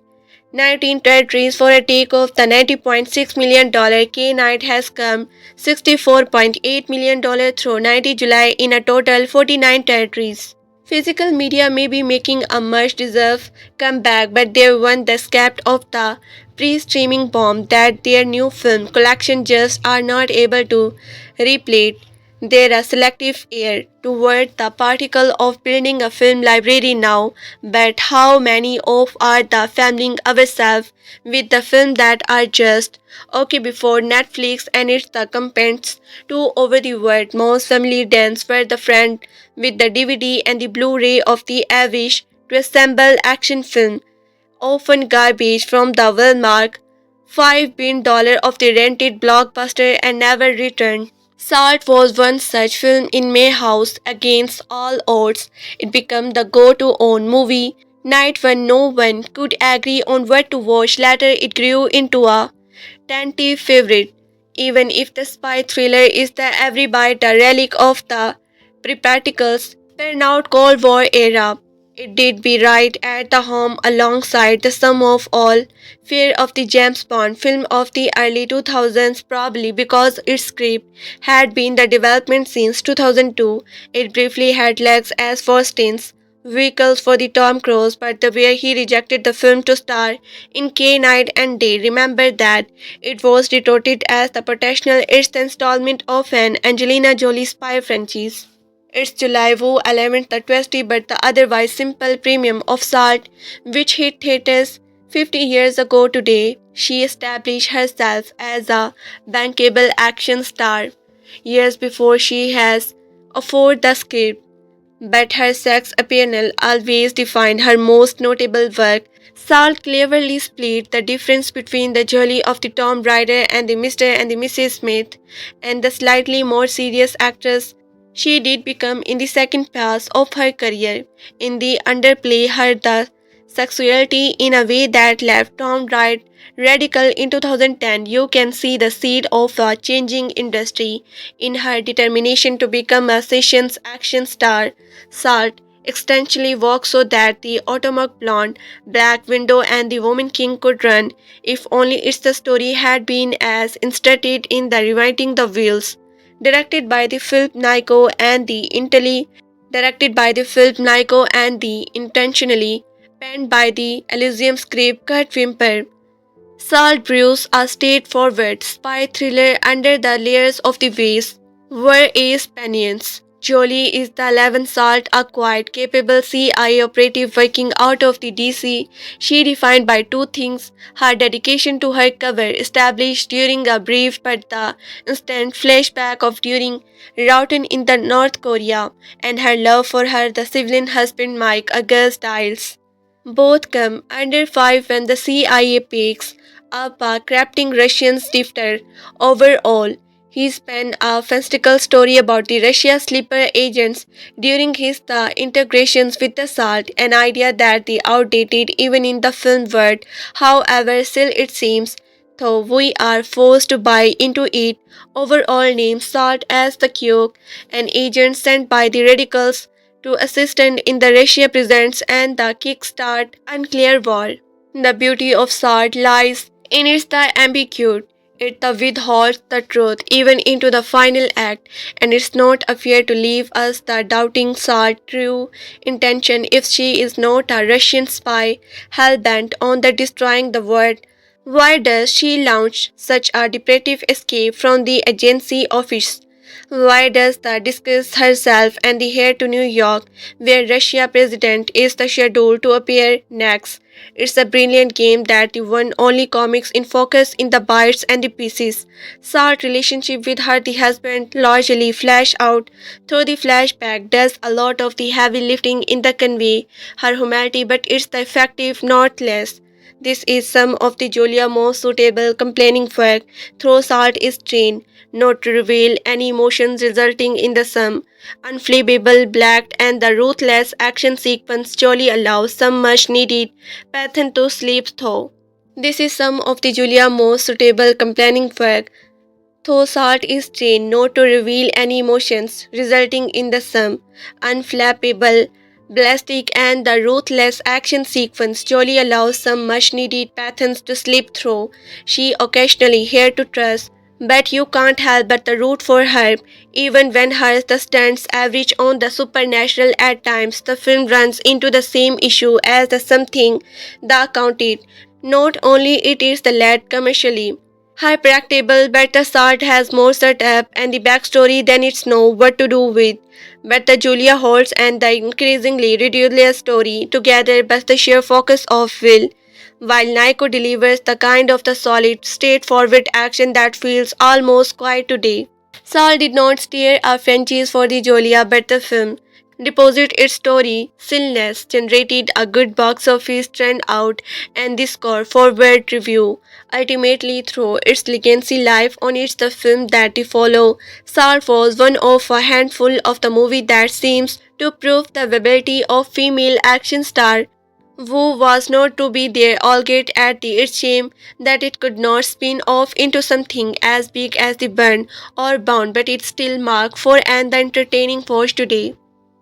19 territories for a take of the $90.6 million K-Night has come $64.8 million through 90 July in a total 49 territories. Physical media may be making a much deserved comeback, but they won the scalp of the pre-streaming bomb that their new film collection just are not able to replete. There are selective air toward the particle of building a film library now, but how many of are the family ourselves with the film that are just okay before Netflix and its the companions to over the world. Most family dance were the friend with the DVD and the Blu-ray of the average to assemble action film, often garbage from the Walmart $5 billion of the rented blockbuster and never returned. Salt was one such film in May House against all odds. It became the go-to on movie night when no one could agree on what to watch. Later it grew into a tentative favorite, even if the spy thriller is the every bite a relic of the pre-practicals burnout Cold War era. It did be right at the home alongside the sum of all fear of the James Bond film of the early 2000s, probably because its script had been the development since 2002. It briefly had legs as first stints vehicles for the Tom Cruise, but the way he rejected the film to star in K Night and Day, remember that it was retorted as the potential its the installment of an Angelina Jolie spy franchise. It's July Wu element the twisty but the otherwise simple premium of Salt, which hit theaters 50 years ago today. She established herself as a bankable action star years before she has afforded the script, but her sex appeal always defined her most notable work. Salt cleverly split the difference between the jolly of the Tom Raider and the Mr. and the Mrs. Smith and the slightly more serious actress she did become in the second pass of her career. In the underplay her the sexuality in a way that left Tom Wright radical in 2010. You can see the seed of a changing industry in her determination to become a sessions action star. Salt extensionally walked so that the Automac blonde, black widow and the woman king could run, if only its the story had been as instructed in the rewriting the wheels. Directed by the Phillip Noyce and the intentionally penned by the Elysium script Kurt Wimper. Salt brews a straightforward spy thriller under the layers of the ways were Ace Panions. Jolie is the 11th Salt, a quiet, capable CIA operative working out of the DC. She defined by two things: her dedication to her cover, established during a brief but the instant flashback of during Roughton in the North Korea, and her love for her the civilian husband Mike August Stiles. Both come under fire when the CIA picks up a crafting Russian stifter. Overall, he spent a fantastical story about the Russia sleeper agents during his the integrations with the Salt, an idea that the outdated even in the film world. However, still it seems, though we are forced to buy into it, overall names Salt as the Cook, an agent sent by the radicals to assist in the Russia presents and the kickstart unclear war. The beauty of Salt lies in its the ambiguity. It the withholds the truth even into the final act, and it's not afraid to leave us the doubting Salt's true intention if she is not a Russian spy hell-bent on the destroying the world. Why does she launch such a depressive escape from the agency office? Why does the disguise herself and the heir to New York, where Russia president is the scheduled to appear next? It's a brilliant game that the one only comics in focus in the bites and the pieces. Salt's relationship with her the husband largely flash out through the flashback does a lot of the heavy lifting in the convey her humanity, but it's the effective not less. This is some of the Julia most suitable complaining work, through Salt is trained not to reveal any emotions, resulting in the some unflappable black and the ruthless action sequence Jolie allows some much needed Pathan to sleep through. This is some of the Julia most suitable complaining work, though Salt is trained not to reveal any emotions, resulting in the some unflappable ballistic and the ruthless action sequence, Jolie allows some much needed patterns to slip through. She occasionally here to trust, but you can't help but to root for her. Even when her the stunts average on the supernatural at times, the film runs into the same issue as the something that counted. Not only it is the led commercially hyperactable, but the Salt has more setup and the backstory than it's know what to do with. But the Julia Holtz and the increasingly ridiculous story together but the sheer focus of Will, while Nico delivers the kind of the solid, straightforward action that feels almost quiet today. Saul did not steer a franchise for the Julia, but the film deposit its story, stillness, generated a good box office trend out and the score forward review. Ultimately, through its legacy life on its the film that to follow, Saul was one of a handful of the movie that seems to prove the viability of female action star who was not to be there albeit at the its shame that it could not spin off into something as big as the Burn or Bound, but it still mark for and the entertaining force today.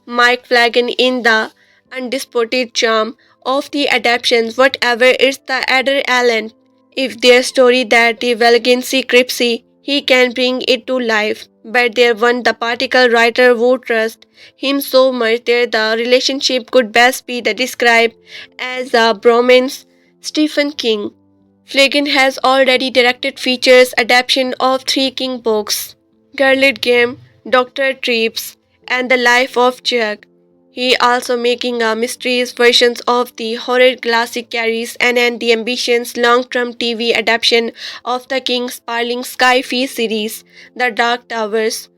Mike Flanagan in the undisputed charm of the adaptations, whatever is the Adder Allen. If their story that the valiancy cripsy, he can bring it to life. But there one the particle writer would trust him so much that the relationship could best be the described as a bromance. Stephen King. Flanagan has already directed features adaptation of three King books. Garlet Game, Dr. Treeps, and The Life of Jack. He also making a mysteries versions of the horror classic carries and the ambitious long-term TV adaptation of the King's sprawling sci-fi series, The Dark Towers.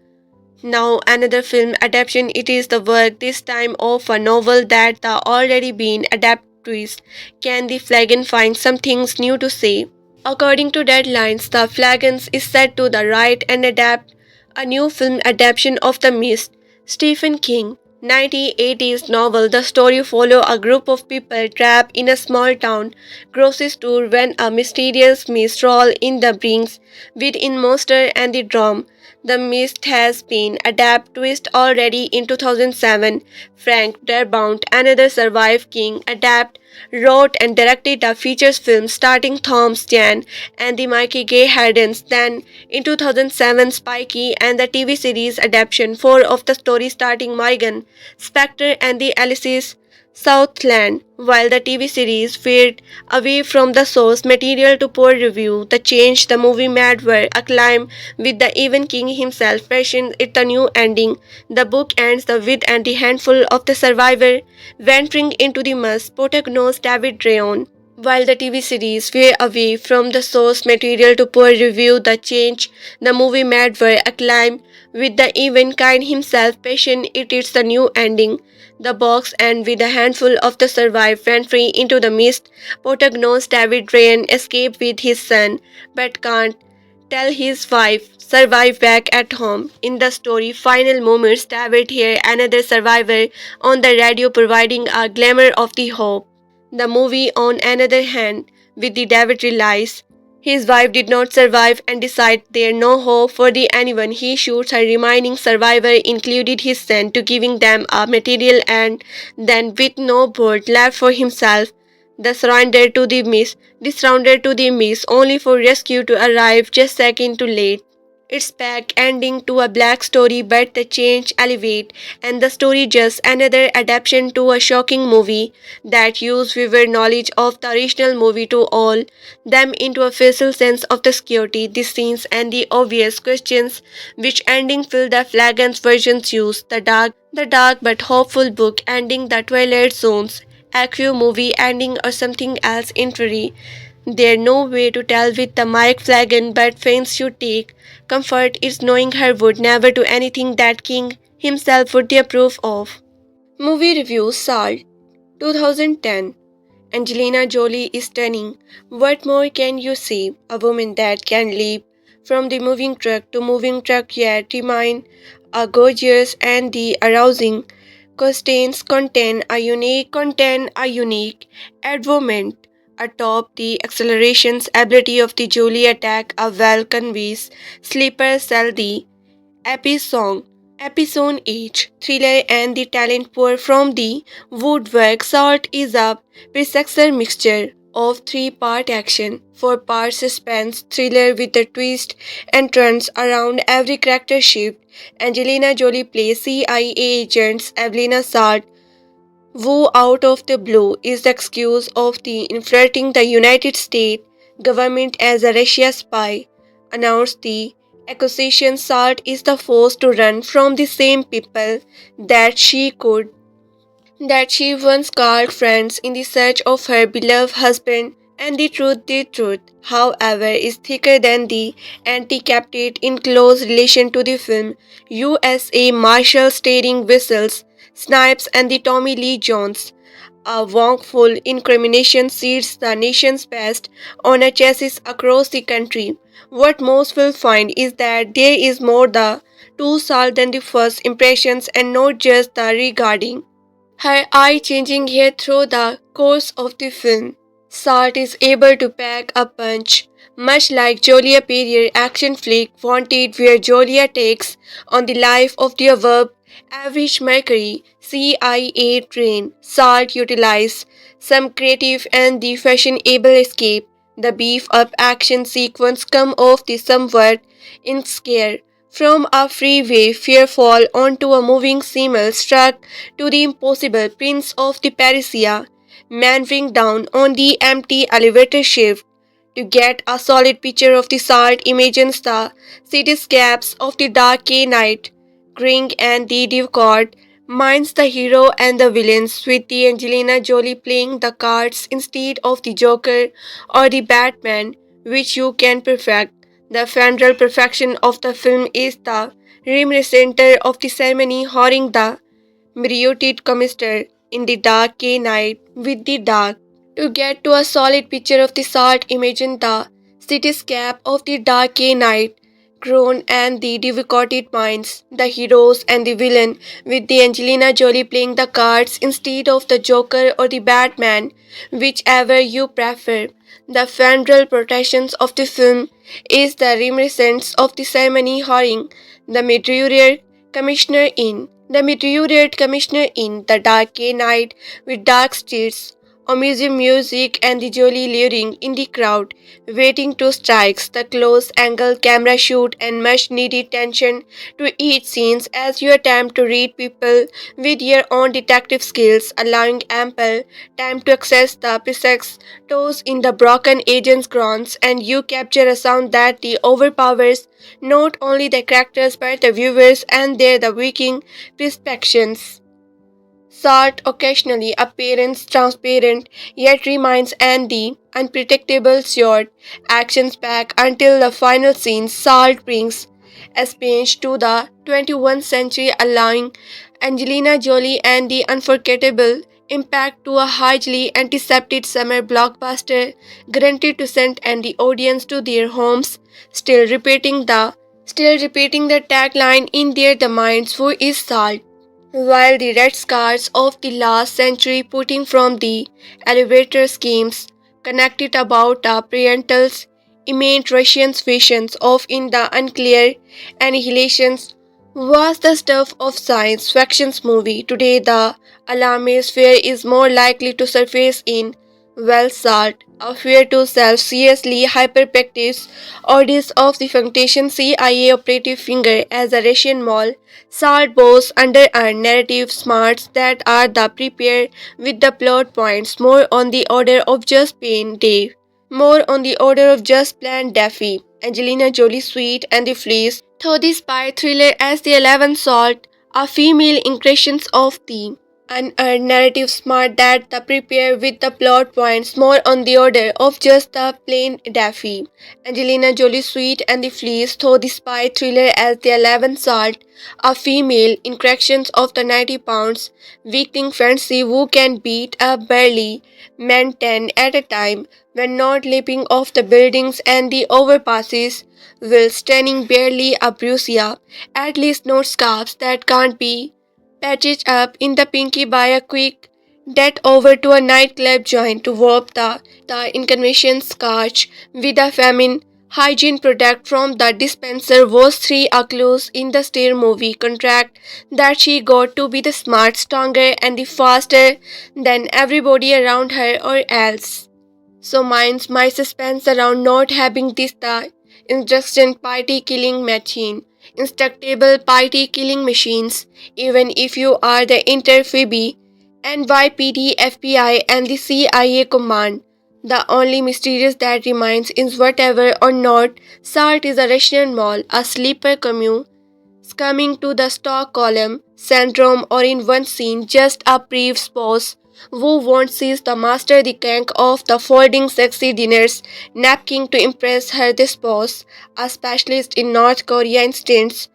Now another film adaptation, it is the work this time of a novel that the already been adapted twist. Can the Flagon find some things new to say? According to deadlines, the Flagons is set to the write and adapt a new film adaptation of The Mist. Stephen King 1980s novel. The story follow a group of people trapped in a small town grocery store when a mysterious mist roll in the brings within monster and the drum. The Mist has been adapted twist already in 2007. Frank Darabont, another survived King, adapt, wrote and directed a features film starring Thomas Jan and the Mikey Gay Hardens. Then in 2007, Spikey and the TV series adaptation 4 of the story starting Morgan, Spectre and the Alice's Southland. While the TV series veered away from the source material to poor review, the change the movie made were acclaim with the even King himself fashioned it a new ending. The book ends the with and the handful of the survivor venturing into the mess, protagonist David Rayon. While the TV series veered away from the source material to poor review, the change the movie made were acclaim with the even kind himself passion it is the new ending. The box and with a handful of the survived went free into the mist. Protagonist David Ryan escaped with his son, but can't tell his wife survive back at home. In the story final moments, David hear another survivor on the radio providing a glimmer of the hope. The movie, on another hand, with the David realize his wife did not survive and decide there no hope for the anyone. He shoots her remaining survivor, included his son, to giving them a material and then with no board left for himself, the surrounded to the miss, only for rescue to arrive just second too late. It's back ending to a black story, but the change elevate, and the story just another adaptation to a shocking movie that used vivid knowledge of the original movie to all them into a facial sense of the security, the scenes and the obvious questions which ending fill the Flagons versions use. The dark but hopeful book ending, the Twilight Zones, Accu movie ending or something else entirely. There no way to tell with the Mike Flagon, but fans should take comfort is knowing her would never do anything that King himself would approve of. Movie review Salt 2010. Angelina Jolie is stunning. What more can you say? A woman that can leap from the moving truck to moving truck yet remain a gorgeous and the arousing. Contain a unique advocate atop the accelerations ability of the Jolie attack a well conveys sleeper cell the epi song Episode 8 Thriller and the Talent Pour from the Woodwork. Salt is a precise mixture of three-part action, four-part suspense thriller with a twist and turns around every character shift. Angelina Jolie plays CIA agents Evelyn Salt, who out of the blue is accused of infiltrating the United States government as a Russia spy. Announced the accusation Salt is the forced to run from the same people that she once called friends in the search of her beloved husband. And the truth, however, is thicker than the anti-captate in close relation to the film. USA Marshal steering whistles, snipes, and the Tommy Lee Jones. A wrongful incrimination seeds the nation's best on a chassis across the country. What most will find is that there is more the two salt than the first impressions and not just the regarding her eye-changing hair through the course of the film. Salt is able to pack a punch, much like Jolia period action flick Wanted where Jolia takes on the life of the above average Mercury CIA train. Salt utilizes some creative and the fashionable escape. The beef-up action sequence come off the somewhat in scare from a freeway fear fall onto a moving camel struck to the impossible prince of the Parisia, meandering down on the empty elevator shaft. To get a solid picture of the salt, imagines the cityscapes of the dark night, Gring and the Divcord, minds the hero and the villains, with the Angelina Jolie playing the cards instead of the Joker or the Batman, which you can perfect. The funeral perfection of the film is the rim center of the ceremony, honoring the merited commissioner in the dark night with the dark. To get to a solid picture of the salt, imagine the cityscape of the dark night, grown and the devoted minds, the heroes and the villain, with the Angelina Jolie playing the cards instead of the Joker or the Batman, whichever you prefer. The funeral protections of the film is the reminiscence of the ceremony honoring the meteoric commissioner in the dark night with dark streets, amusing music and the jolly luring in the crowd, waiting to strike the close angle camera shoot and much needed tension to each scenes as you attempt to read people with your own detective skills, allowing ample time to access the precise toes in the broken agent's groans, and you capture a sound that the overpowers not only the characters but the viewers and their the waking perceptions. Salt occasionally appearance transparent yet remains and the unpredictable short actions back until the final scene. Salt brings espionage to the 21st century, allowing Angelina Jolie and the unforgettable impact to a highly anticipated summer blockbuster, guaranteed to send and the audience to their homes, still repeating the tagline in their the minds, who is Salt? While the red scars of the last century putting from the elevator schemes connected about the Orientals immense Russian visions of in the unclear annihilations was the stuff of science fiction's movie. Today the alarmist fear is more likely to surface in well salt, a fear to self-seriously hyperactive audience of the foundation CIA operative finger as a Russian mall. Salt bows under a narrative smarts that are the prepare with the plot points more on the order of just plain Dave. More on the order of just plain Daffy. Angelina Jolie sweet and the fleece. Though the spy thriller as the 11th Salt, a female incursions of the unearned narrative smart that the prepare with the plot points more on the order of just the plain Daffy. Angelina Jolie sweet and the fleece, though the spy thriller as the 11th Salt, a female in corrections of the 90 pounds, weakling fancy who can beat a barely man 10 at a time when not leaping off the buildings and the overpasses while standing barely a brucia, at least not scarves that can't be patched up in the pinky by a quick that over to a nightclub joint to warp the inconvenience scotch with a famine hygiene product from the dispenser was three a clause in the Stair movie contract that she got to be the smart, stronger, and the faster than everybody around her or else. So minds my suspense around not having this the instruction party killing machine. Instructable party killing machines, even if you are the Inter-Phoebe, NYPD, FBI, and the CIA command. The only mysterious that remains is whatever or not Salt is a Russian mall, a sleeper commune, coming to the Stockholm syndrome, or in one scene just a brief spouse who won't seize the master the king of the folding sexy dinners napkin to impress her the spouse, a specialist in North Korea instance,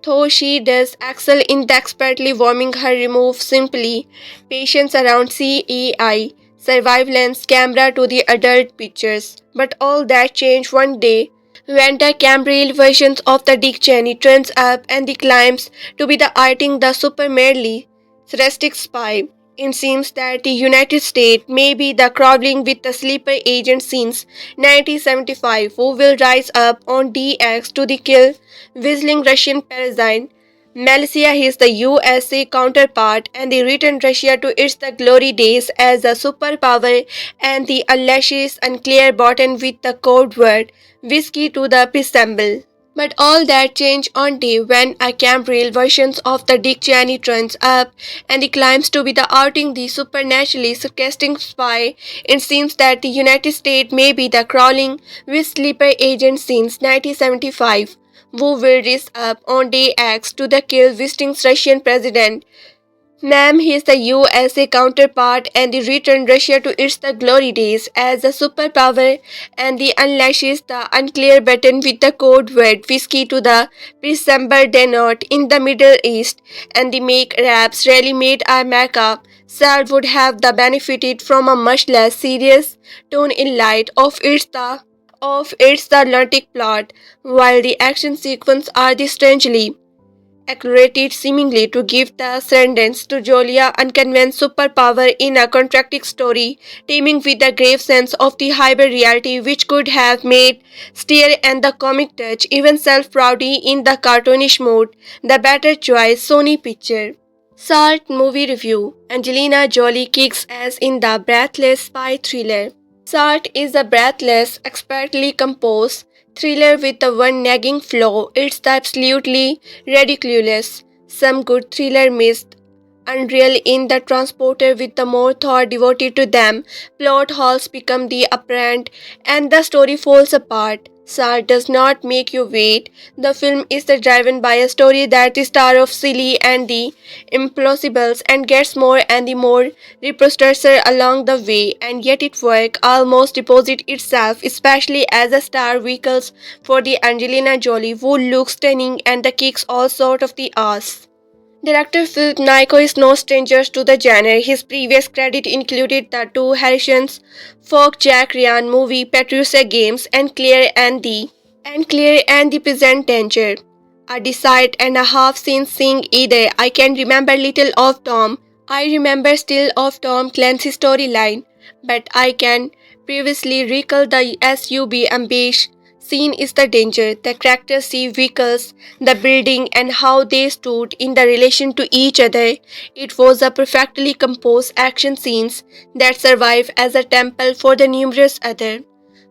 though she does excel in the expertly warming her remove simply patience around CEI surveillance camera to the adult pictures. But all that changed one day when the Cambriel versions of the Dick Cheney turns up and he claims to be the arting the super merely sadistic spy. It seems that the United States may be the crawling with the sleeper agent since 1975 who will rise up on DX to the kill whistling Russian parasite. Malaysia is the USA counterpart and they returned Russia to its the glory days as a superpower and the unleashes unclear button with the code word whiskey to the preamble. But all that changed on day when a Cambriel versions of the Dick Cheney turns up and he claims to be the outing the supernaturally sarcastic spy. It seems that the United States may be the crawling with sleeper agent since 1975 who will rise up on day X to the kill visiting Russian president. Ma'am, he is the USA counterpart and the returned Russia to its the glory days as a superpower and the unleashes the unclear button with the code word whiskey to the December not in the Middle East and the make Arabs really made America. Sal would have the benefited from a much less serious tone in light of its the lunatic plot, while the action sequences are the strangely accelerated seemingly to give the ascendance to Jolia's unconvinced superpower in a contracting story, teeming with a grave sense of the hybrid reality which could have made Steer and the comic touch even self-proudy in the cartoonish mode, the better choice Sony picture. Salt movie review. Angelina Jolie kicks ass in the breathless spy thriller. Salt is a breathless, expertly composed thriller with the one nagging flaw. It's the absolutely ridiculous. Some good thriller missed unreal in the transporter with the more thought devoted to them. Plot holes become the apparent and the story falls apart. Salt does not make you wait. The film is driven by a story that is star of silly and the implausibles and gets more and the more repositories along the way, and yet it works almost deposit itself, especially as a star vehicles for the Angelina Jolie who looks stunning and the kicks all sort of the ass. Director Phillip Noyce is no stranger to the genre. His previous credit included the two Harrison's folk Jack Ryan movie Patricia Games and the Present Danger. A decade and a half since seeing either, I can remember little of Tom. I remember still of Tom Clancy's storyline, but I can previously recall the SUV ambush scene is the danger, the characters see vehicles, the building, and how they stood in the relation to each other. It was a perfectly composed action scenes that survive as a temple for the numerous other.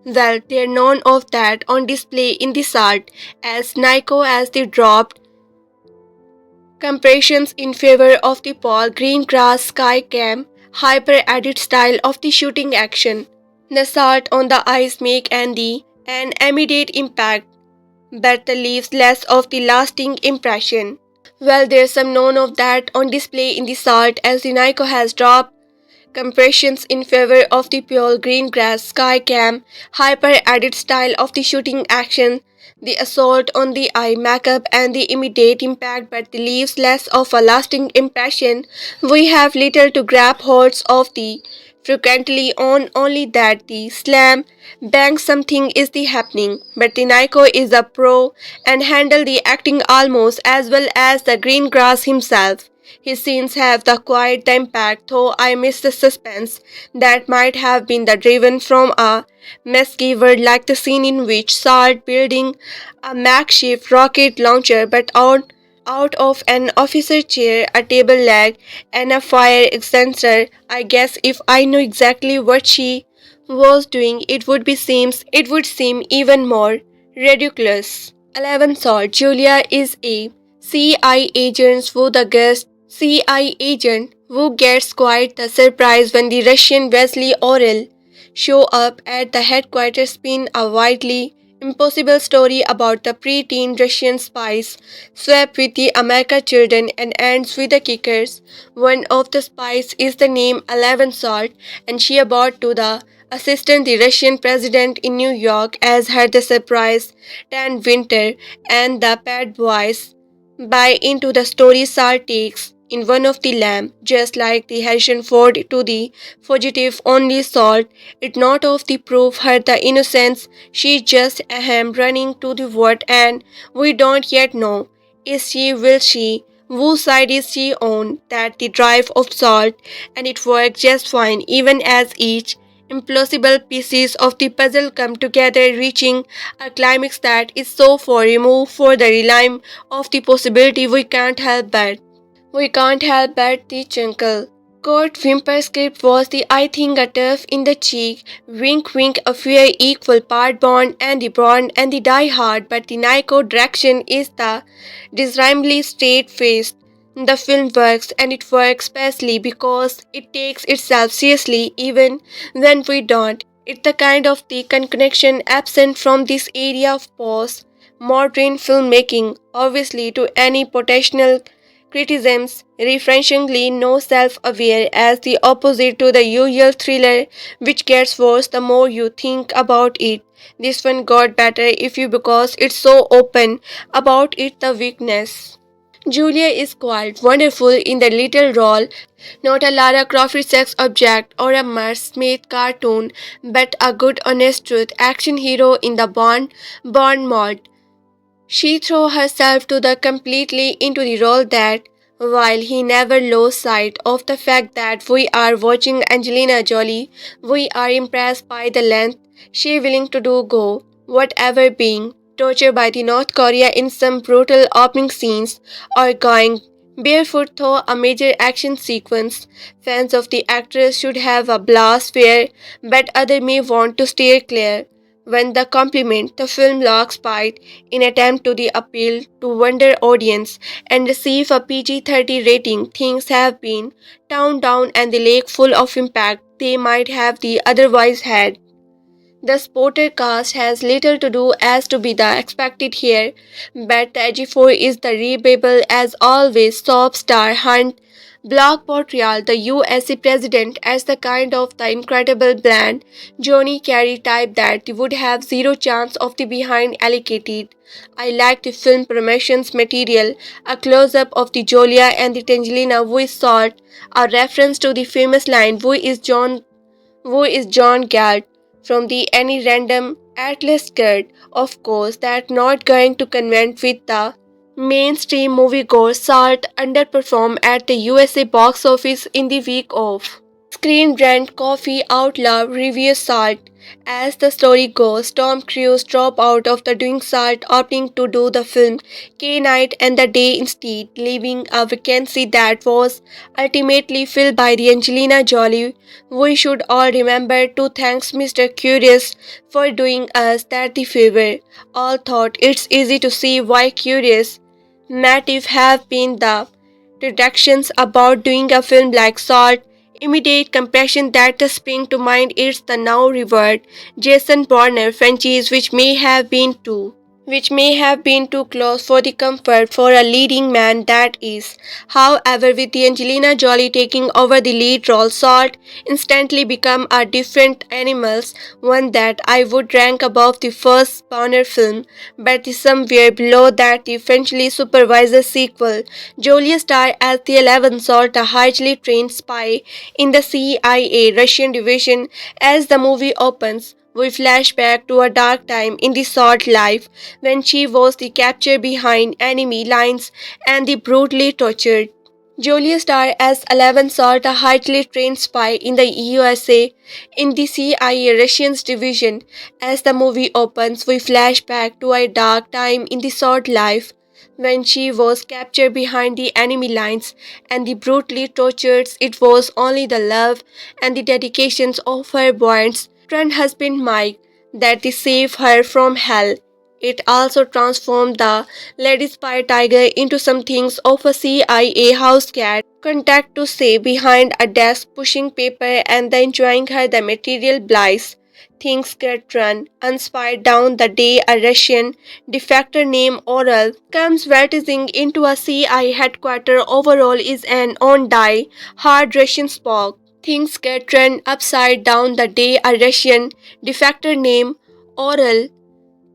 Well, there none of that on display in the art, as Nico as they dropped compressions in favor of the Paul green grass sky cam, hyper edit style of the shooting action. The salt on the ice make an immediate impact, but leaves less of the lasting impression. Well, there's some none of that on display in the salt as the Nico has dropped compressions in favor of the pure green grass sky cam, hyper edit style of the shooting action, the assault on the eye makeup and the immediate impact but leaves less of a lasting impression. We have little to grab holds of the frequently on only that the slam bang something is the happening, but the Nico is a pro and handle the acting almost as well as the green grass himself. His scenes have the quiet the impact, though I miss the suspense that might have been the driven from a mesky word like the scene in which Salt building a makeshift rocket launcher but out of an officer chair, a table leg, and a fire extinguisher. I guess if I knew exactly what she was doing, it would seem even more ridiculous. 11 Salt Julia is a CIA agent who the guest CIA agent who gets quite the surprise when the Russian Wesley Orel show up at the headquarters spin a widely impossible story about the preteen Russian spies swept with the America children and ends with the kickers. One of the spies is the name 11 Salt and she about to the assistant the Russian president in New York as her the surprise Tan Winter and the Bad Boys buy into the story Salt takes in one of the lamb, just like the Harrison Ford to the fugitive only Salt, it not of the proof her the innocence, she just ahem running to the wood and we don't yet know. Is she, will she, whose side is she on, that the drive of Salt, and it works just fine even as each implausible pieces of the puzzle come together reaching a climax that is so far removed for the realm of the possibility we can't help but the chuckle. Kurt Wimper's script was the I think a tough in the cheek, wink wink affair equal part Bond and the die hard, but the Nico direction is the disarmingly straight faced. The film works and it works especially because it takes itself seriously even when we don't. It's the kind of the connection absent from this area of post modern filmmaking, obviously to any potential criticisms, refreshingly no self aware as the opposite to the usual thriller, which gets worse the more you think about it. This one got better if you because it's so open about it the weakness. Julia is quite wonderful in the little role, not a Lara Croft sex object or a Matt Smith cartoon, but a good honest truth action hero in the Bond mold. She threw herself to the completely into the role that, while he never lost sight of the fact that we are watching Angelina Jolie, we are impressed by the length she willing to do go, whatever being tortured by the North Korea in some brutal opening scenes or going barefoot through a major action sequence. Fans of the actress should have a blast where, but other may want to steer clear. When the compliment, the film locks bite in attempt to the appeal to wonder audience and receive a PG-30 rating, things have been toned down and the lake full of impact they might have the otherwise had. The Spotter cast has little to do as to be the expected here, but the Ejiofor is the rebel as always top star hunt block portrayal the USA president as the kind of the incredible bland Johnny Carey type that would have zero chance of the behind allocated. I like the film promotions material, a close-up of the Julia and the Tangelina with salt, a reference to the famous line who is John Galt from the any random Atlas skirt? Of course, that not going to convent with the mainstream moviegoer Salt underperformed at the USA box office in the week of. Screen Rant Coffee Out Loud reviews Salt. As the story goes, Tom Cruise dropped out of the doing Salt, opting to do the film K Night and the Day instead, leaving a vacancy that was ultimately filled by the Angelina Jolie. We should all remember to thank Mr. Curious for doing us that the favor. All thought it's easy to see why Curious native have been the deductions about doing a film like Salt. Immediate compression that spring to mind is the now revered Jason Bourne franchise which may have been too close for the comfort for a leading man that is. However, with the Angelina Jolie taking over the lead role, Salt instantly become a different animals, one that I would rank above the first Bonner film, but is somewhere below that the Frenchly supervisor sequel. Jolie star as the 11th Salt, a highly trained spy in the CIA Russian division as the movie opens. We flash back to a dark time in the Salt life when she was the captured behind enemy lines and the brutally tortured. Jolie starred as Evelyn Salt, a highly trained spy in the USA in the CIA Russians division. As the movie opens, we flash back to a dark time in the Salt life when she was captured behind the enemy lines and the brutally tortured. It was only the love and the dedications of her boyfriend husband Mike that saved her from hell. It also transformed the Lady Spy Tiger into something of a CIA house cat, content to stay behind a desk pushing paper and then enjoying her the material bliss. Things get run unspied down the day a Russian defector named Oral comes waltzing into a CIA headquarters. Overall is an on-die, hard Russian Spock. Things get turned upside down the day a Russian defector named Oral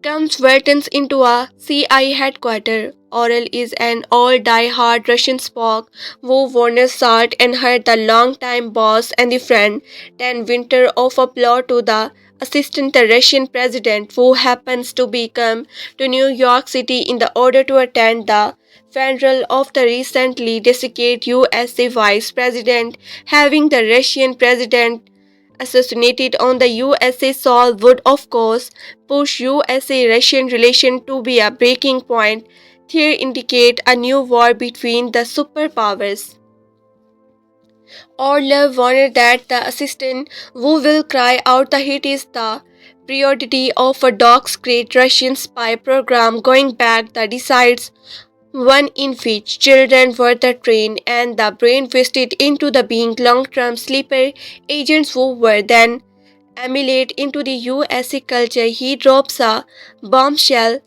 comes Vertens into a CI headquarters. Oral is an old die-hard Russian Spock who Warner Salt and her the long-time boss and the friend, then winter of a plot to the assistant the Russian president who happens to become to New York City in the order to attend the funeral of the recently deceased USA vice president, having the Russian president assassinated on the USA soil would of course push USA-Russian relation to be a breaking point. Here indicate a new war between the superpowers. Orlov warned that the assistant who will cry out the hit is the priority of a dog's great Russian spy program going back the decides one in which children were the trained and the brain twisted into the being long-term sleeper agents who were then emulate into the USA culture. He drops a bombshell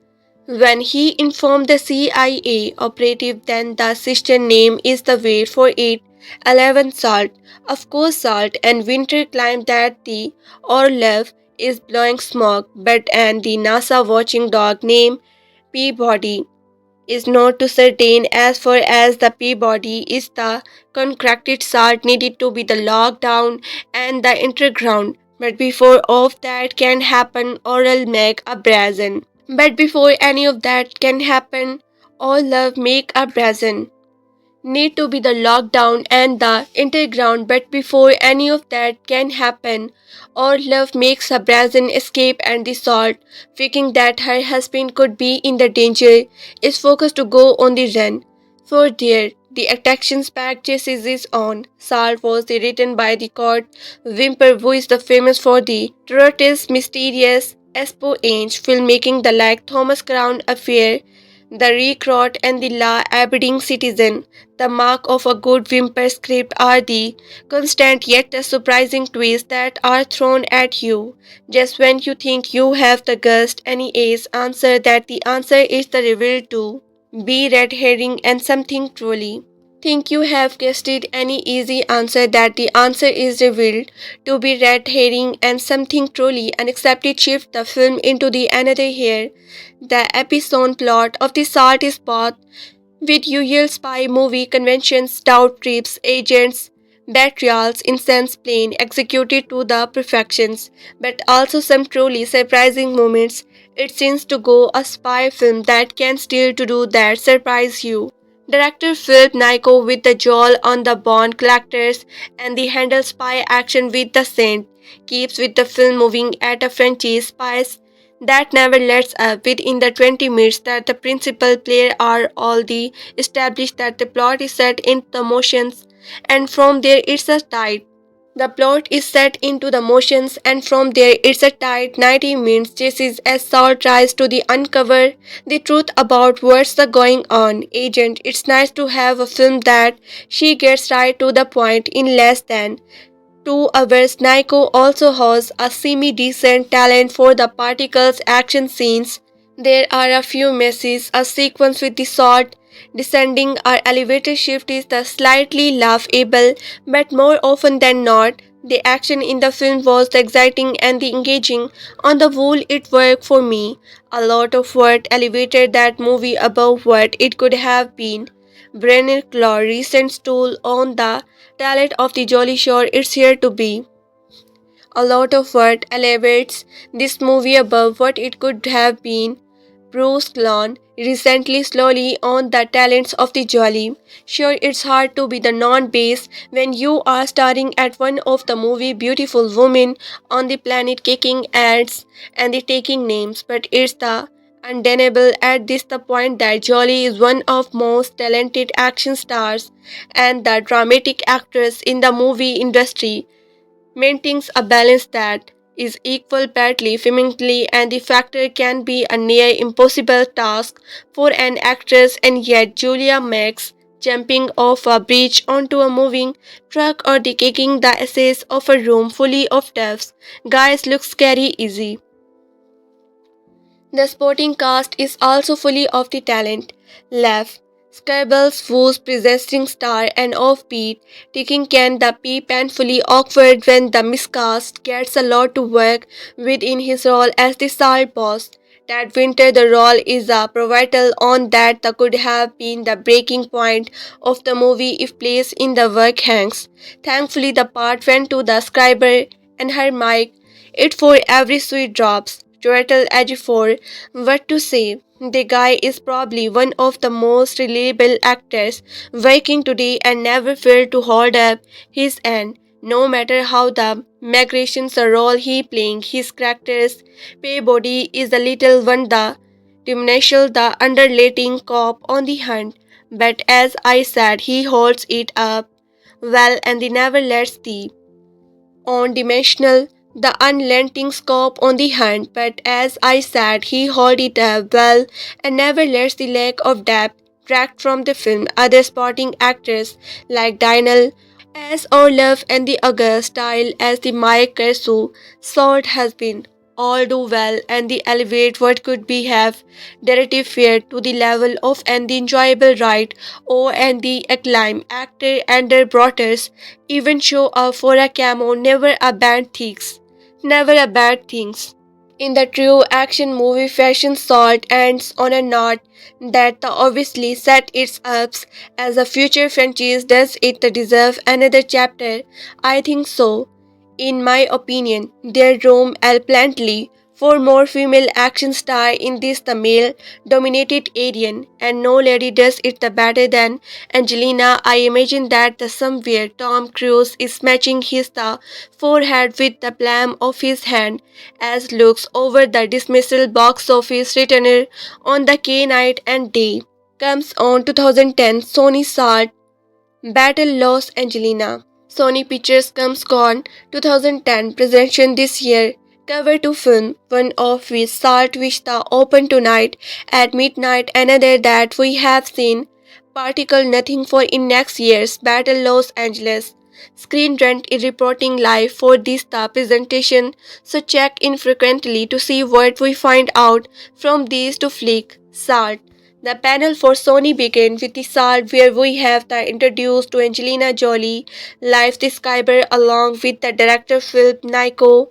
when he informed the CIA operative then the sister name is the wait for it 11 Salt. Of course Salt and Winter claimed that the Orlev is blowing smoke but and the NASA watching dog named Peabody is not too certain as far as the Peabody is the concocted salt needed to be the lockdown and the underground. But before all of that can happen, oral make a brazen. But before any of that can happen, all love make a brazen need to be the lockdown and the underground, but before any of that can happen, Orlov makes a brazen escape and the Salt, thinking that her husband could be in the danger, is focused to go on the run. For there, the attractions pack chases is on. Salt was written by the court Wimper, who is the famous for the Trott's mysterious Espo Ange filmmaking the like Thomas Crown affair, the recruit and the law-abiding citizen. The mark of a good whimper script are the constant yet the surprising twists that are thrown at you. Just when you think you have the guessed any ace answer that the answer is the reveal to be red herring and something truly. Think you have guessed it any easy answer that the answer is revealed to be red herring and something truly unaccepted shift the film into the another here. The episode plot of the Salt is both with usual spy movie conventions, doubt trips, agents, betrayals, incense plain executed to the perfections, but also some truly surprising moments. It seems to go a spy film that can still to do that surprise you. Director Phillip Noyce with the jaw on the bond collectors and the handle spy action with the saint keeps with the film moving at a franchise pace that never lets up. Within the 20 minutes that the principal player are all the established that the plot is set in the motions and from there it's a tight. The plot is set into the motions and from there it's a tight 90 minutes chases as Saul tries to uncover the truth about what's the going on. Agent, it's nice to have a film that she gets right to the point in less than 2 hours. Nico also has a semi-decent talent for the particles action scenes. There are a few messes. A sequence with the Salt descending our elevator shift is the slightly laughable, but more often than not, the action in the film was the exciting and the engaging. On the whole, it worked for me. A lot of work elevated that movie above what it could have been. Brenner Claw recent stool on the talent of the Jolly Shore it's here to be. A lot of what elevates this movie above what it could have been. Bruce Clown recently slowly on the talents of the Jolie. Sure, it's hard to be the non-base when you are starring at one of the movie beautiful women on the planet kicking ads and the taking names, but it's the undeniable at this the point that Jolie is one of most talented action stars and the dramatic actress in the movie industry, maintains a balance that is equal partly feminine and the factor can be a near impossible task for an actress, and yet Julia makes jumping off a bridge onto a moving truck or the kicking the asses of a room fully of toughs guys look scary easy. The sporting cast is also fully of the talent. Liev, Scribbles, whose presenting star and offbeat, taking can the be painfully awkward when the miscast gets a lot to work with in his role as the Salt boss. That winter the role is a pivotal on that could have been the breaking point of the movie if placed in the work hanks. Thankfully the part went to the Schreiber and her mic. It for every sweet drops. Chiwetel Ejiofor, what to say? The guy is probably one of the most reliable actors working today and never failed to hold up his end. No matter how the migrations a role he playing, his character's pay body is a little one the dimensional the underletting cop on the hunt. But as I said, he holds it up well and he never lets the on dimensional, the unrelenting scope on the hand, but as I said, he held it up well and never lets the lack of depth detract from the film. Other sporting actors like Daniel as Orlov and the August style as the Mike Kersu sort has been all do well and the elevate what could be have narrative fear to the level of an the enjoyable ride or and the acclaim actor and their brothers even show up for a cameo, never a bad things. In the true action movie fashion, Salt ends on a note that the obviously set its ups as a future franchise. Does it deserve another chapter? I think so. In my opinion, there room plenty for more female action star in this the male dominated area, and no lady does it the better than Angelina. I imagine that the somewhere Tom Cruise is matching his the forehead with the palm of his hand as looks over the dismissal box office returner on the K night and day. Comes on 2010 Sony Salt Battle Los Angelina. Sony Pictures comes gone 2010 presentation this year. Cover to film, one of which Salt Vista open tonight at midnight, another that we have seen particle nothing for in next year's Battle Los Angeles. Screen Rant is reporting live for this the presentation, so check in frequently to see what we find out from these to flick. Salt. The panel for Sony began with the Salt where we have the introduced to Angelina Jolie, Liev the Schreiber along with the director Phillip Noyce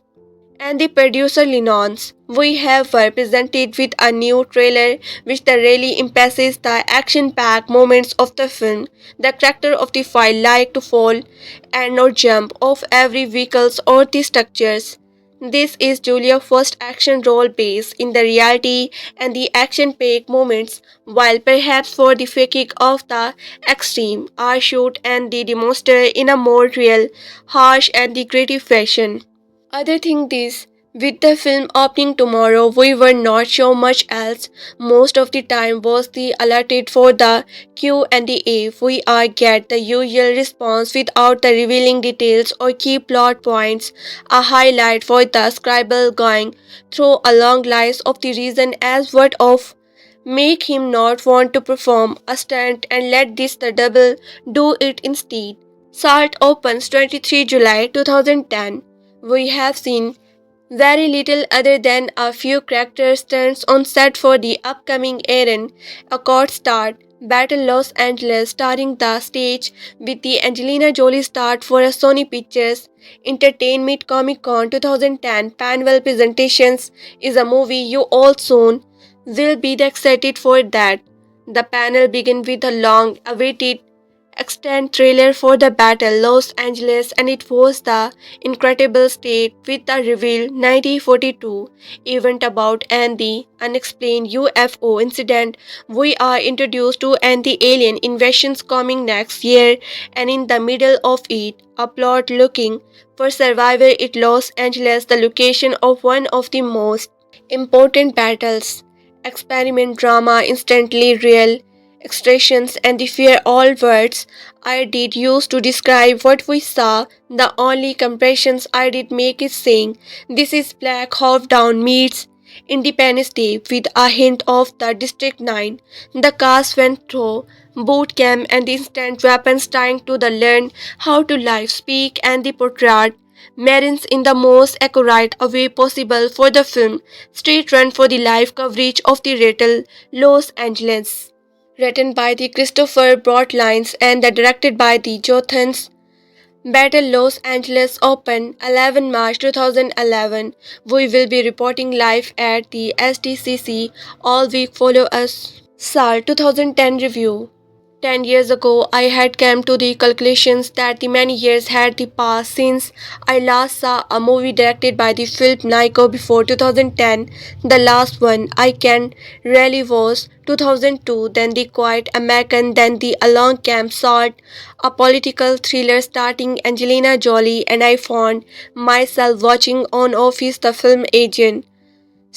and the producer Linons. We have were presented with a new trailer which the really emphasizes the action-packed moments of the film. The character of the file like to fall and not jump off every vehicles or the structures. This is Julia's first action role based in the reality and the action-packed moments, while perhaps for the faking of the extreme are shoot and the demonstrate in a more real, harsh and the creative fashion. Other thing this, with the film opening tomorrow, we were not sure much else. Most of the time was the alerted for the Q and the A. We are get the usual response without the revealing details or key plot points. A highlight for the scribble going through a long list of the reason as what of make him not want to perform a stunt and let this the double do it instead. Salt opens 23 July 2010. We have seen very little other than a few character stunts on set for the upcoming Aaron Accord start Battle Los Angeles, starring the stage with the Angelina Jolie start for a Sony Pictures Entertainment Comic Con 2010 panel presentations is a movie you all soon will be excited for that. The panel begins with a long awaited extant trailer for the battle Los Angeles, and it was the incredible state with the reveal 1942 event about and the unexplained UFO incident. We are introduced to and the alien invasions coming next year, and in the middle of it a plot looking for survival at Los Angeles, the location of one of the most important battles. Experiment drama, instantly real expressions, and the fear all words I did use to describe what we saw. The only comparisons I did make is saying this is Black Hawk Down meets Independence Day with a hint of the District 9. The cast went through boot camp and the instant weapons trying to the learn how to live speak and the portrait Marines in the most accurate way possible for the film. Straight run for the live coverage of the Rattle Los Angeles. Written by the Christopher Broadlines and directed by the Jothans. Battle Los Angeles opened 11 March 2011. We will be reporting live at the SDCC all week. Follow us. SAR 2010 review. 10 years ago, I had come to the calculations that the many years had passed since I last saw a movie directed by the Phillip Noyce before 2010. The last one I can really was 2002, then The Quiet American, then The Along Camp Salt, a political thriller starring Angelina Jolie, and I found myself watching on Office the Film Agent.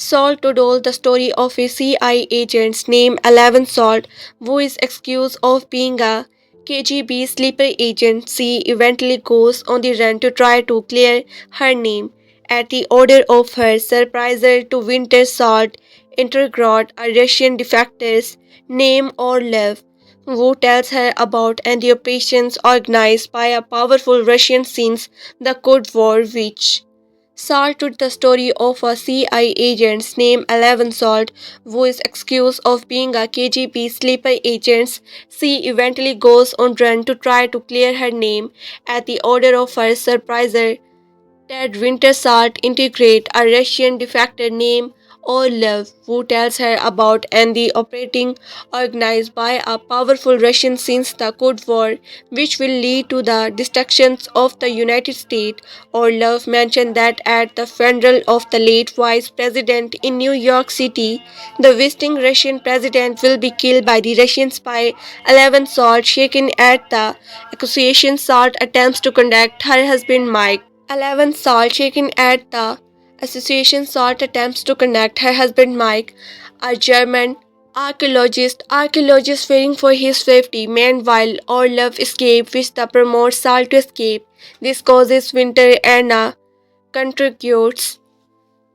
Salt told the story of a CIA agent named Evelyn Salt, who is accused of being a KGB sleeper agent. She eventually goes on the run to try to clear her name. At the order of her supervisor to Winter Salt, interrogate a Russian defector's name or Liev, who tells her about and the operations organized by a powerful Russian since the Cold War, which Salt told the story of a CIA agent named Evelyn Salt, who is accused of being a KGB sleeper agent. She eventually goes on run to try to clear her name at the order of her supervisor, Ted Wintersalt. Integrate a Russian defector named Liev, who tells her about and the operating organized by a powerful Russian since the Cold War, which will lead to the destruction of the United States. Orlov mentioned that at the funeral of the late vice president in New York City, the visiting Russian president will be killed by the Russian spy 11 Salt, shaken at the accusation. Salt attempts to contact her husband Mike. 11 Salt, shaken at the association. Salt attempts to connect her husband Mike, a German archaeologist fearing for his safety. Meanwhile, Orlov escapes, which the promotes Salt to escape. This causes Winter and a contributes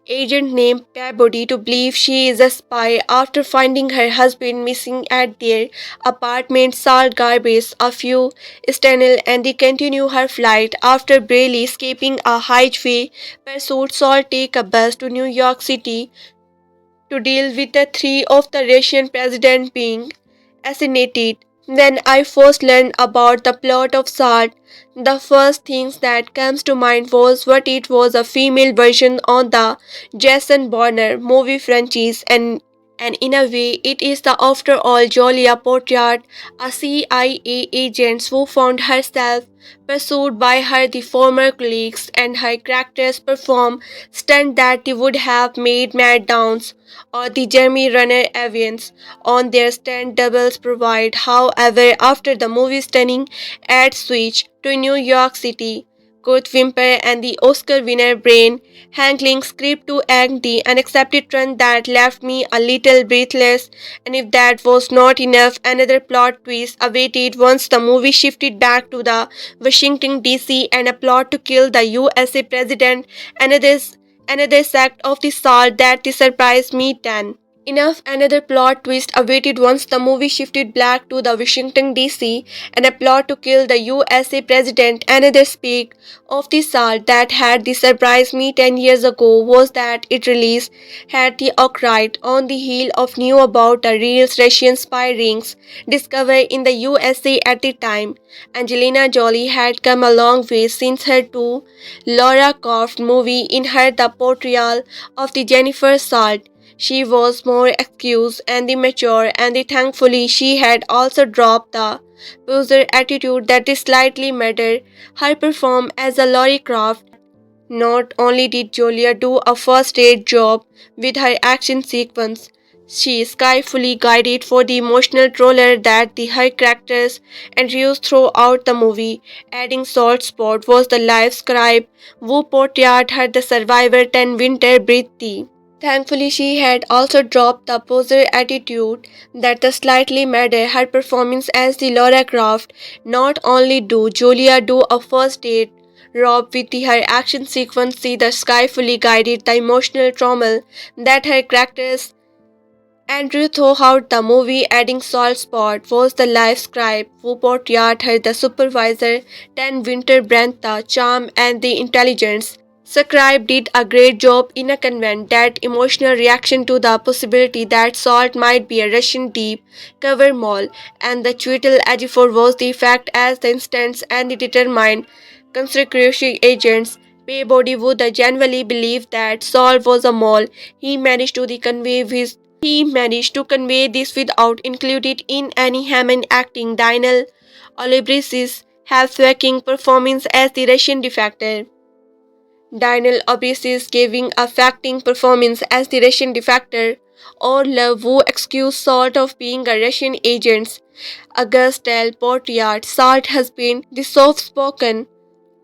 agent named Peabody to believe she is a spy. After finding her husband missing at their apartment, Salt garbage a few stannel and they continue her flight. After barely escaping a highway pursuit, Salt take a bus to New York City to deal with the threat of the Russian president being assassinated. Then I first learned about the plot of Salt. The first thing that comes to mind was what it was a female version on the Jason Bourne movie franchise, and in a way it is the after all Julia portrayed a CIA agent who found herself pursued by her the former colleagues, and her characters perform stunts that they would have made Matt Downs or the Jeremy Renner avians on their stand doubles provide. However, after the movie's stunning ad switch to New York City, Kurt Wimper and the Oscar winner Brain Hankling script to act the unaccepted trend that left me a little breathless, and if that was not enough, another plot twist awaited once the movie shifted back to the Washington DC and a plot to kill the USA president. Another another sect of the Salt that surprised me then. Enough, another plot twist awaited once the movie shifted back to the Washington DC and a plot to kill the USA president. Another speak of the Salt that had the surprised me 10 years ago was that it release had the occurred on the heel of new about the real Russian spy rings discovered in the USA at the time. Angelina Jolie had come a long way since her two Laura Croft movie. In her the portrayal of the Jennifer Salt, she was more accused and the mature, and thankfully she had also dropped the poser attitude that slightly made her perform as a Laurie Croft. Not only did Julia do a first-rate job with her action sequence, she skillfully guided for the emotional roller that her characters introduced throughout the movie. Adding salt spot was the live scribe who portrayed her the survivor 10 winter breathy. Thankfully, she had also dropped the poser attitude that slightly made her performance as the Laura Croft. Not only do Julia do a first date, Rob with her action sequence see the sky fully guided the emotional trauma that her characters Andrew throughout the movie. Adding salt spot was the live scribe who portrayed her the supervisor, Ten Winter Brent the charm and the intelligence. Scribe did a great job in a convent that emotional reaction to the possibility that Salt might be a Russian deep cover mole, and the Chiwetel Ejiofor was the fact as the instance and the determined conspiracy agents. Peabody would genuinely believe that Salt was a mole. He managed to convey this without including in any Hammond acting. Daniel Olibris's half-waking performance as the Russian defector. Daniel Obris giving a acting performance as the Russian defector, or Liev who accused Salt of being a Russian agent. Augustel Portiat, Salt has been the soft-spoken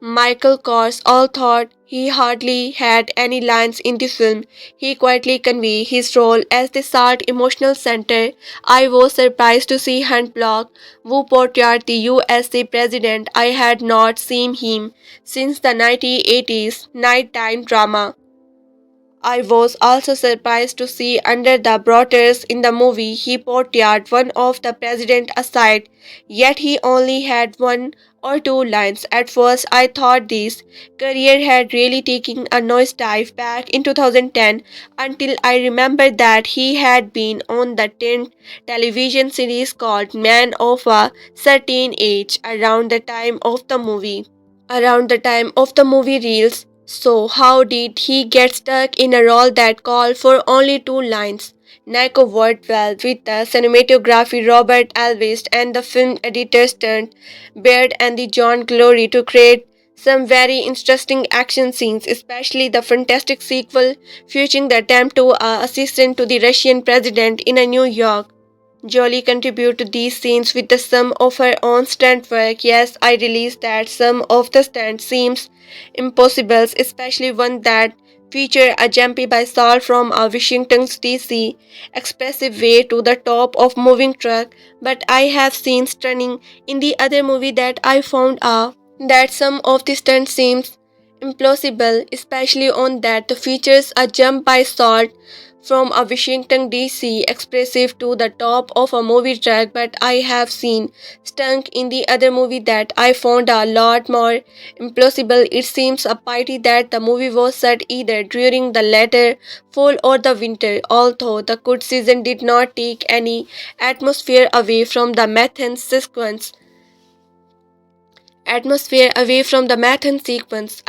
Michael Kors all thought he hardly had any lines in the film. He quietly conveyed his role as the Salt emotional center. I was surprised to see Hunt Block, who portrayed the USA president. I had not seen him since the 1980s nighttime drama. I was also surprised to see under the brothers in the movie he portrayed one of the president aside, yet he only had one or two lines. At first I thought this career had really taken a nosedive back in 2010 until I remembered that he had been on the tent television series called Man of a Certain Age around the time of the movie reels. So, how did he get stuck in a role that called for only two lines? Nico worked well with the cinematography Robert Alvis and the film editors turned Baird and the John Glory to create some very interesting action scenes, especially the fantastic sequel featuring the attempt to assassinate to the Russian president in a New York. Jolie contributed to these scenes with the some of her own stunt work. Yes, I realized that some of the stunts seems impossible, especially one that featured a jumpy by Saul from a Washington DC expressway to the top of moving truck. But I have seen stunning in the other movie that I found out that some of the stunts seems implausible, especially on that the features a jump by Salt from a Washington DC expressive to the top of a movie track. But I have seen stunk in the other movie that I found a lot more implausible. It seems a pity that the movie was set either during the latter fall or the winter, although the good season did not take any atmosphere from the Manhattan sequence. I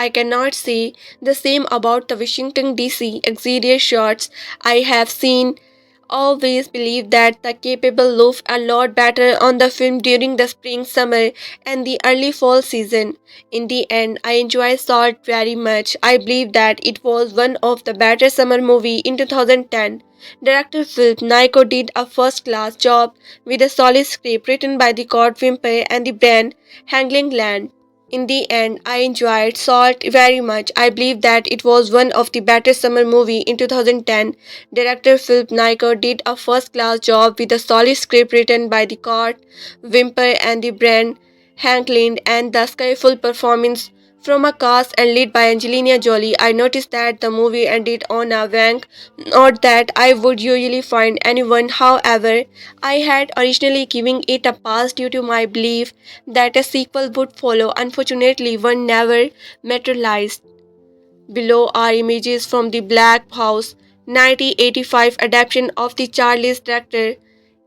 cannot say the same about the Washington DC exterior shots I have seen. Always believe that the capable looked a lot better on the film during the spring, summer, and the early fall season. In the end, I enjoy Salt very much. I believe that it was one of the better summer movie in 2010. Director Philip Noyce did a first-class job with a solid script written by the Cod Wimper and the brand Hangling Land. In the end, I enjoyed Salt very much. I believe that it was one of the better summer movie in 2010. Director Philip Noyce did a first-class job with a solid script written by the Cod Wimper and the brand Hangling and the skillful performance from a cast and led by Angelina Jolie. I noticed that the movie ended on a wank, not that I would usually find anyone. However, I had originally given it a pass due to my belief that a sequel would follow. Unfortunately, one never materialized. Below are images from the Black House 1985 adaptation of the Charles Director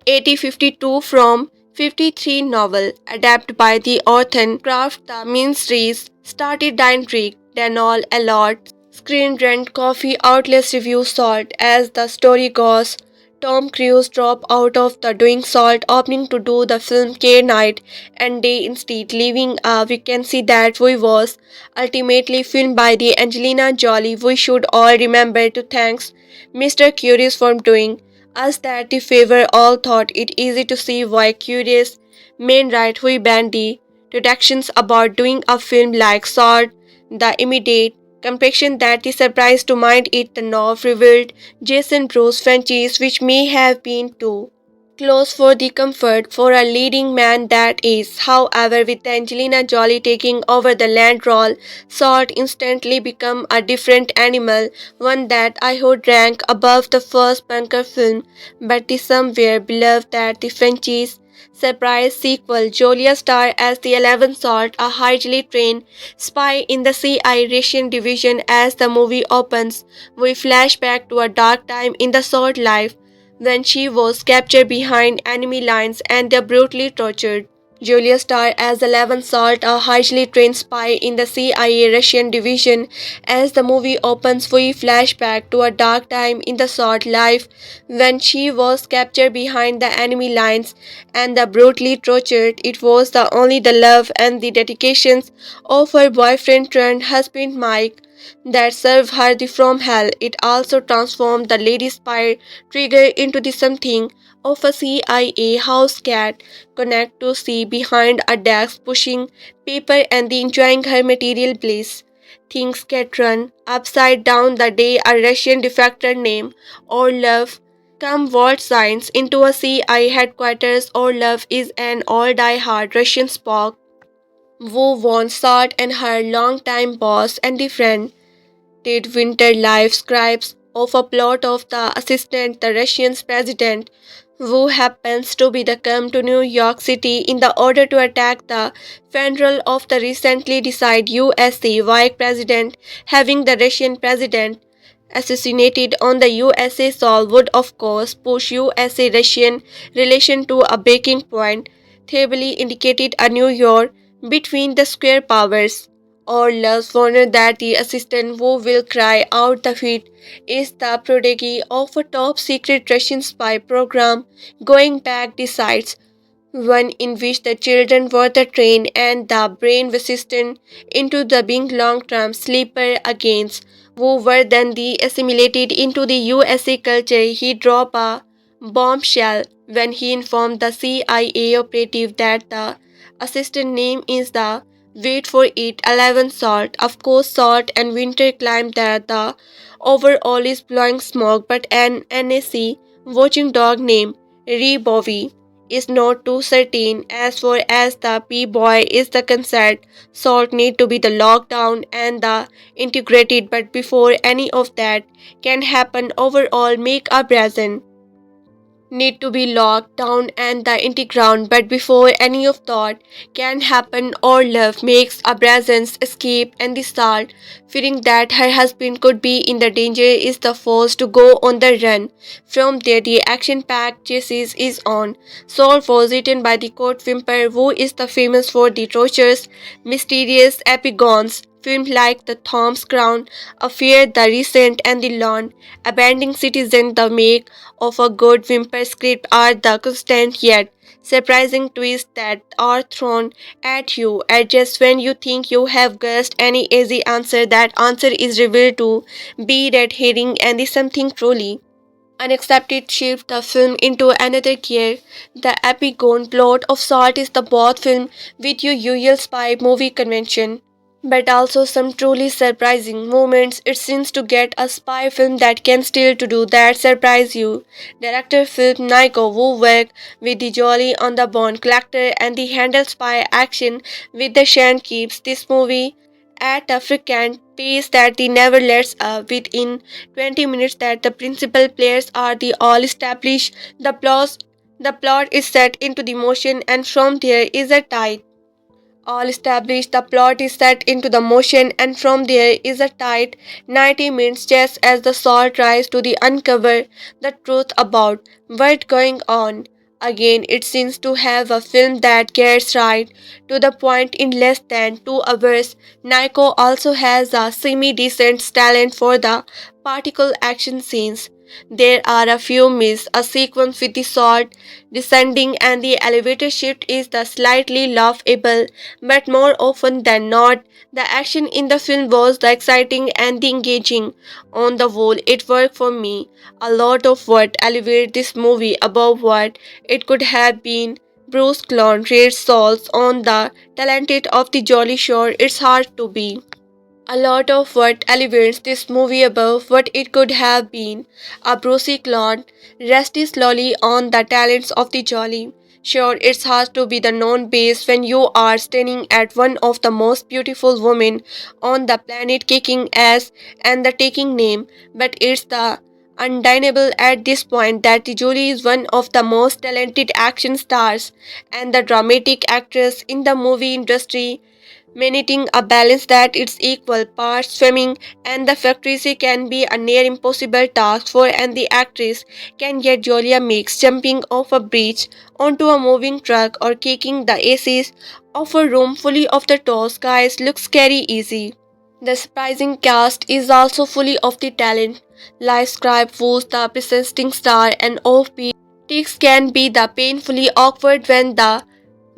1852 from 53 novel, adapted by the author. Craft the ministries started Deinrich Danol Allot. Screen Rant Coffee Outlets review Salt as the story goes. Tom Cruise dropped out of the doing Salt, opting to do the film K Night and Day instead, leaving a vacancy that we was ultimately filmed by the Angelina Jolie. We should all remember to thank Mr. Curious for doing us that the favor. All thought it easy to see why Curious main right we banned the deductions about doing a film like Salt. The immediate compression that is surprised to mind it the North revealed Jason Bruce franchise, which may have been too close for the comfort for a leading man that is. However, with Angelina Jolie taking over the land role, Salt instantly become a different animal, one that I would rank above the first Bunker film, but the somewhere beloved that the franchise surprise sequel. Jolie star as the 11th Salt, a highly trained spy in the CIA Russian division. As the movie opens, we flash back to a dark time in the Salt life when she was captured behind enemy lines and they brutally tortured. Julia starred as Eleven Salt, a highly trained spy in the CIA Russian division. As the movie opens, we flash back to a dark time in the Salt life when she was captured behind the enemy lines and the brutally tortured. It was the love and the dedications of her boyfriend turned husband Mike that served her from hell. It also transformed the lady spy trigger into the something of a CIA house cat connect to see behind a desk pushing paper and enjoying her material bliss. Things get run upside down the day a Russian defector named Orlov come vault signs into a CIA headquarters. Orlov is an all die-hard Russian Spock who wants Salt and her longtime boss and the friend did winter life scribes of a plot of the assistant the Russian president who happens to be the come to New York City in the order to attack the funeral of the recently decided USA vice president, having the Russian president assassinated on the USA soil would of course push USA Russian relation to a breaking point, theoretically indicated a New York between the square powers. Or loves wonder that the assistant who will cry out the feat is the prodigy of a top secret Russian spy program going back decides one in which the children were the trained and the brain resistant into the being long-term sleeper against who were then the assimilated into the USA culture. He dropped a bombshell when he informed the CIA operative that the assistant name is the wait for it 11 Salt. Of course, Salt and Winter climbed that the overall is blowing smoke, but an NAC watching dog named Rebovi is not too certain as far as the P-boy is the concerned. Salt need to be the lockdown and the integrated, but before any of that can happen, overall make a present need to be locked down and the integround, but before any of that can happen, Orlov makes a presence escape and the Salt, fearing that her husband could be in the danger, is the first to go on the run. From there the action-packed chase is on. Salt was written by the court Wimper, who is the famous for the tortures, mysterious epigons, filmed like The Tom's Crown, Affair, The Recent and The Lawn, Abandoning Citizen. The make of a good whimper script are the constant yet surprising twists that are thrown at you at just when you think you have guessed any easy answer. That answer is revealed to be red herring and is something truly unaccepted shift the film into another gear. The epic-gone plot of Salt is the both film with your usual spy movie convention, but also some truly surprising moments. It seems to get a spy film that can still to do that surprise you. Director Phillip Noyce, who worked with the Jolie on the Bond Collector and the handle spy action with the Shan, keeps this movie at a frequent pace that he never lets up. Within 20 minutes that the principal players are the all established, the plot is set into the motion and from there is a tight all established. The plot is set into the motion, and from there is a tight 90 minutes just as the Salt tries to uncover the truth about what's going on. Again, it seems to have a film that gets right to the point in less than 2 hours. Nico also has a semi-decent talent for the particle action scenes, There are a few missed. A sequence with the sword descending and the elevator shift is the slightly laughable, but more often than not, the action in the film was the exciting and the engaging. On the whole, it worked for me. A lot of what elevated this movie above what it could have been. Bruce Clown raised salts on the talented of the Jolly Shore. It's hard to be. A lot of what elevates this movie above what it could have been. A Brucey clone resting slowly on the talents of the Jolly. Sure, it's hard to be the non-base when you are standing at one of the most beautiful women on the planet kicking ass and the taking name, but it's the undeniable at this point that the Julie is one of the most talented action stars and the dramatic actress in the movie industry, maintaining a balance that is equal parts swimming and the factory can be a near impossible task for, and the actress can get Julia mix jumping off a bridge onto a moving truck or kicking the aces of a room fully of the tall skies looks scary easy. The surprising cast is also fully of the talent. Live Scribe was the presenting star and offbeat takes can be the painfully awkward when the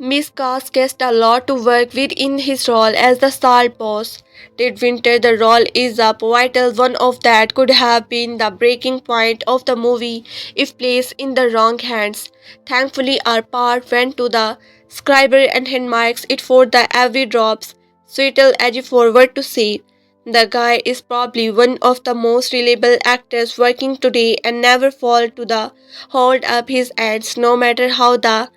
miscast gets a lot to work with in his role as the Salt boss. Did Winter the role is a vital one of that could have been the breaking point of the movie if placed in the wrong hands. Thankfully our part went to the Schreiber and hand marks it for the every drops. Chiwetel Ejiofor were to say. The guy is probably one of the most reliable actors working today and never fall to the hold up his ends no matter how the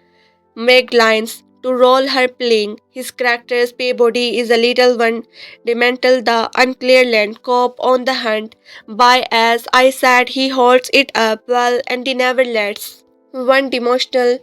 Meg lines to roll her playing. His character's pay body is a little one dimensional, the unclear land cop on the hunt. By as I said, he holds it up well and he never lets one dimensional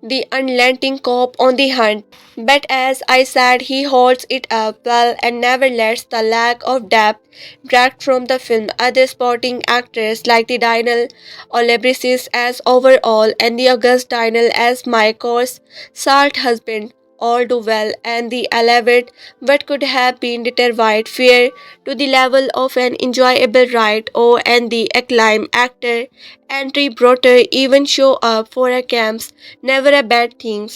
the unrelenting cop on the hunt. But as I said, he holds it up well and never lets the lack of depth detract from the film. Other supporting actors like the Daniel Olebris as overall and the August Daniel as Michael's Salt husband all do well, and the elaborate what could have been determined fair to the level of an enjoyable ride. Oh, and the acclaimed actor Entry Broter even show up for a camps, never a bad thing.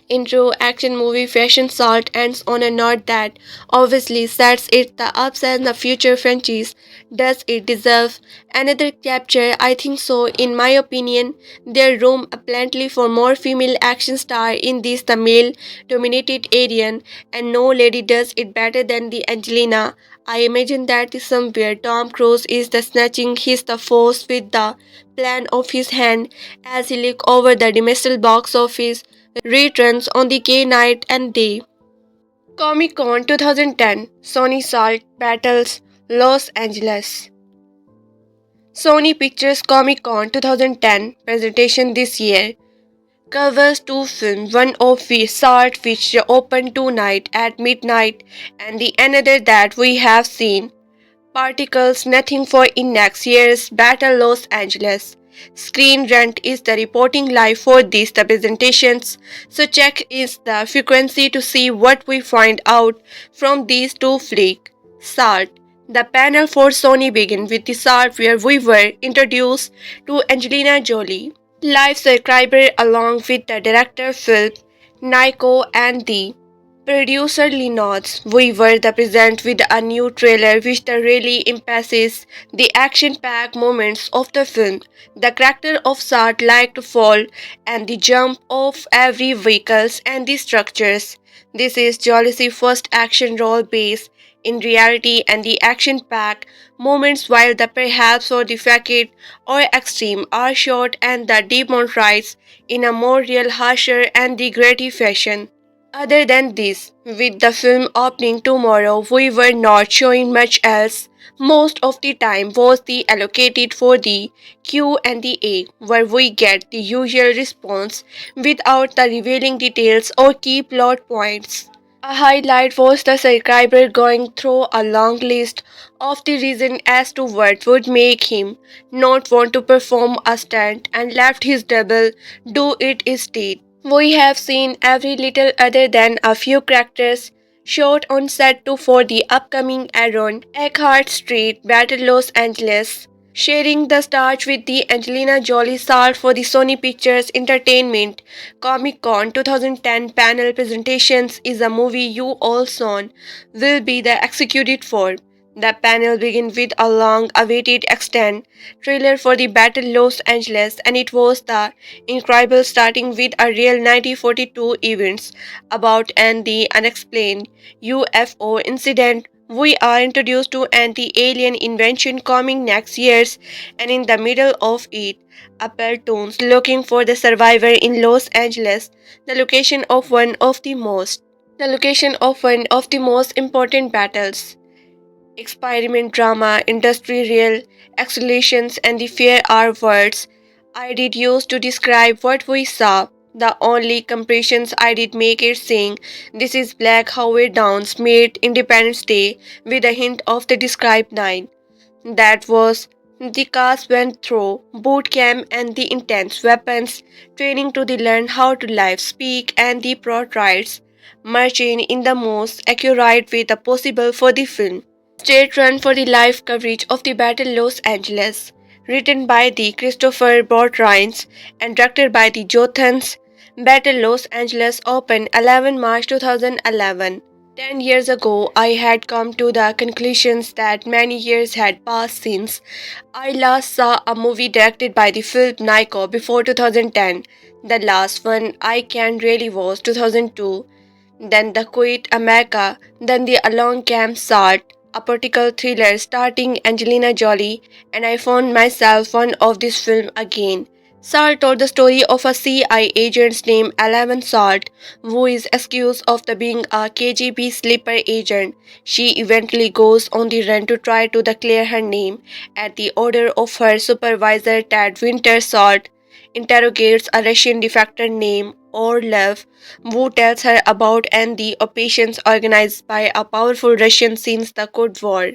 In true action movie fashion, Salt ends on a note that obviously sets it the ups and the future franchise. Does it deserve another capture? I think so. In my opinion, there room plenty for more female action star in this the male dominated area, and no lady does it better than the Angelina. I imagine that is somewhere Tom Cruise is the snatching his the force with the plan of his hand as he look over the domestic box office returns on the K night and day. Comic Con 2010 Sony Salt battles Los Angeles. Sony Pictures Comic Con 2010 presentation this year covers two films, one of which Salt which opened tonight at midnight and the another that we have seen Particles Nothing for in next year's Battle Los Angeles. Screen Rant is the reporting live for these the presentations, so check is the frequency to see what we find out from these two flicks. Salt. The panel for Sony begin with the Salt where we were introduced to Angelina Jolie. Live subscriber along with the director Phillip Noyce and the producer Linods, we were the present with a new trailer which the really emphasizes the action-packed moments of the film. The character of Sart like to fall and the jump of every vehicles and the structures. This is Jolly's first action role based in reality and the action-packed moments while the perhaps or the facade or extreme are short and the demonstrates in a more real harsher and the gritty fashion. Other than this, with the film opening tomorrow, we were not showing much else. Most of the time was the allocated for the Q and the A, where we get the usual response without the revealing details or key plot points. A highlight was the subscriber going through a long list of the reason as to what would make him not want to perform a stunt and left his double do it instead. We have seen every little other than a few characters shot on set to for the upcoming Aaron Eckhart Street Battle Los Angeles. Sharing the stage with the Angelina Jolie Salt for the Sony Pictures Entertainment Comic Con 2010 panel presentations is a movie you all saw will be the executed for. The panel begins with a long awaited extended trailer for the Battle Los Angeles, and it was the incredible starting with a real 1942 events about and the unexplained UFO incident. We are introduced to anti-alien invention coming next years, and in the middle of it, a platoons looking for the survivor in Los Angeles, the location of one of the most important battles. Experiment drama, industrial accelerations, and the fear are words I did use to describe what we saw. The only comparisons I did make is saying this is Black Howard Downs made Independence Day with a hint of the described nine. That was the cast went through boot camp and the intense weapons training to the learn how to live, speak, and the portraits marching in the most accurate way the possible for the film. State run for the live coverage of the Battle Los Angeles, written by the Christopher Bortrines and directed by the Jothans. Battle Los Angeles opened 11 March 2011. 10 years ago, I had come to the conclusions that many years had passed since I last saw a movie directed by the Phillip Noyce before 2010. The last one I can really was 2002, then The Quit America, then The Along Came Salt, a political thriller starring Angelina Jolie, and I found myself fond of this film again. Salt told the story of a CIA agent named Evelyn Salt, who is accused of the being a KGB sleeper agent. She eventually goes on the run to try to declare her name at the order of her supervisor Ted Winter. Salt interrogates a Russian defector named Liev, who tells her about and the operations organized by a powerful Russian since the Cold War.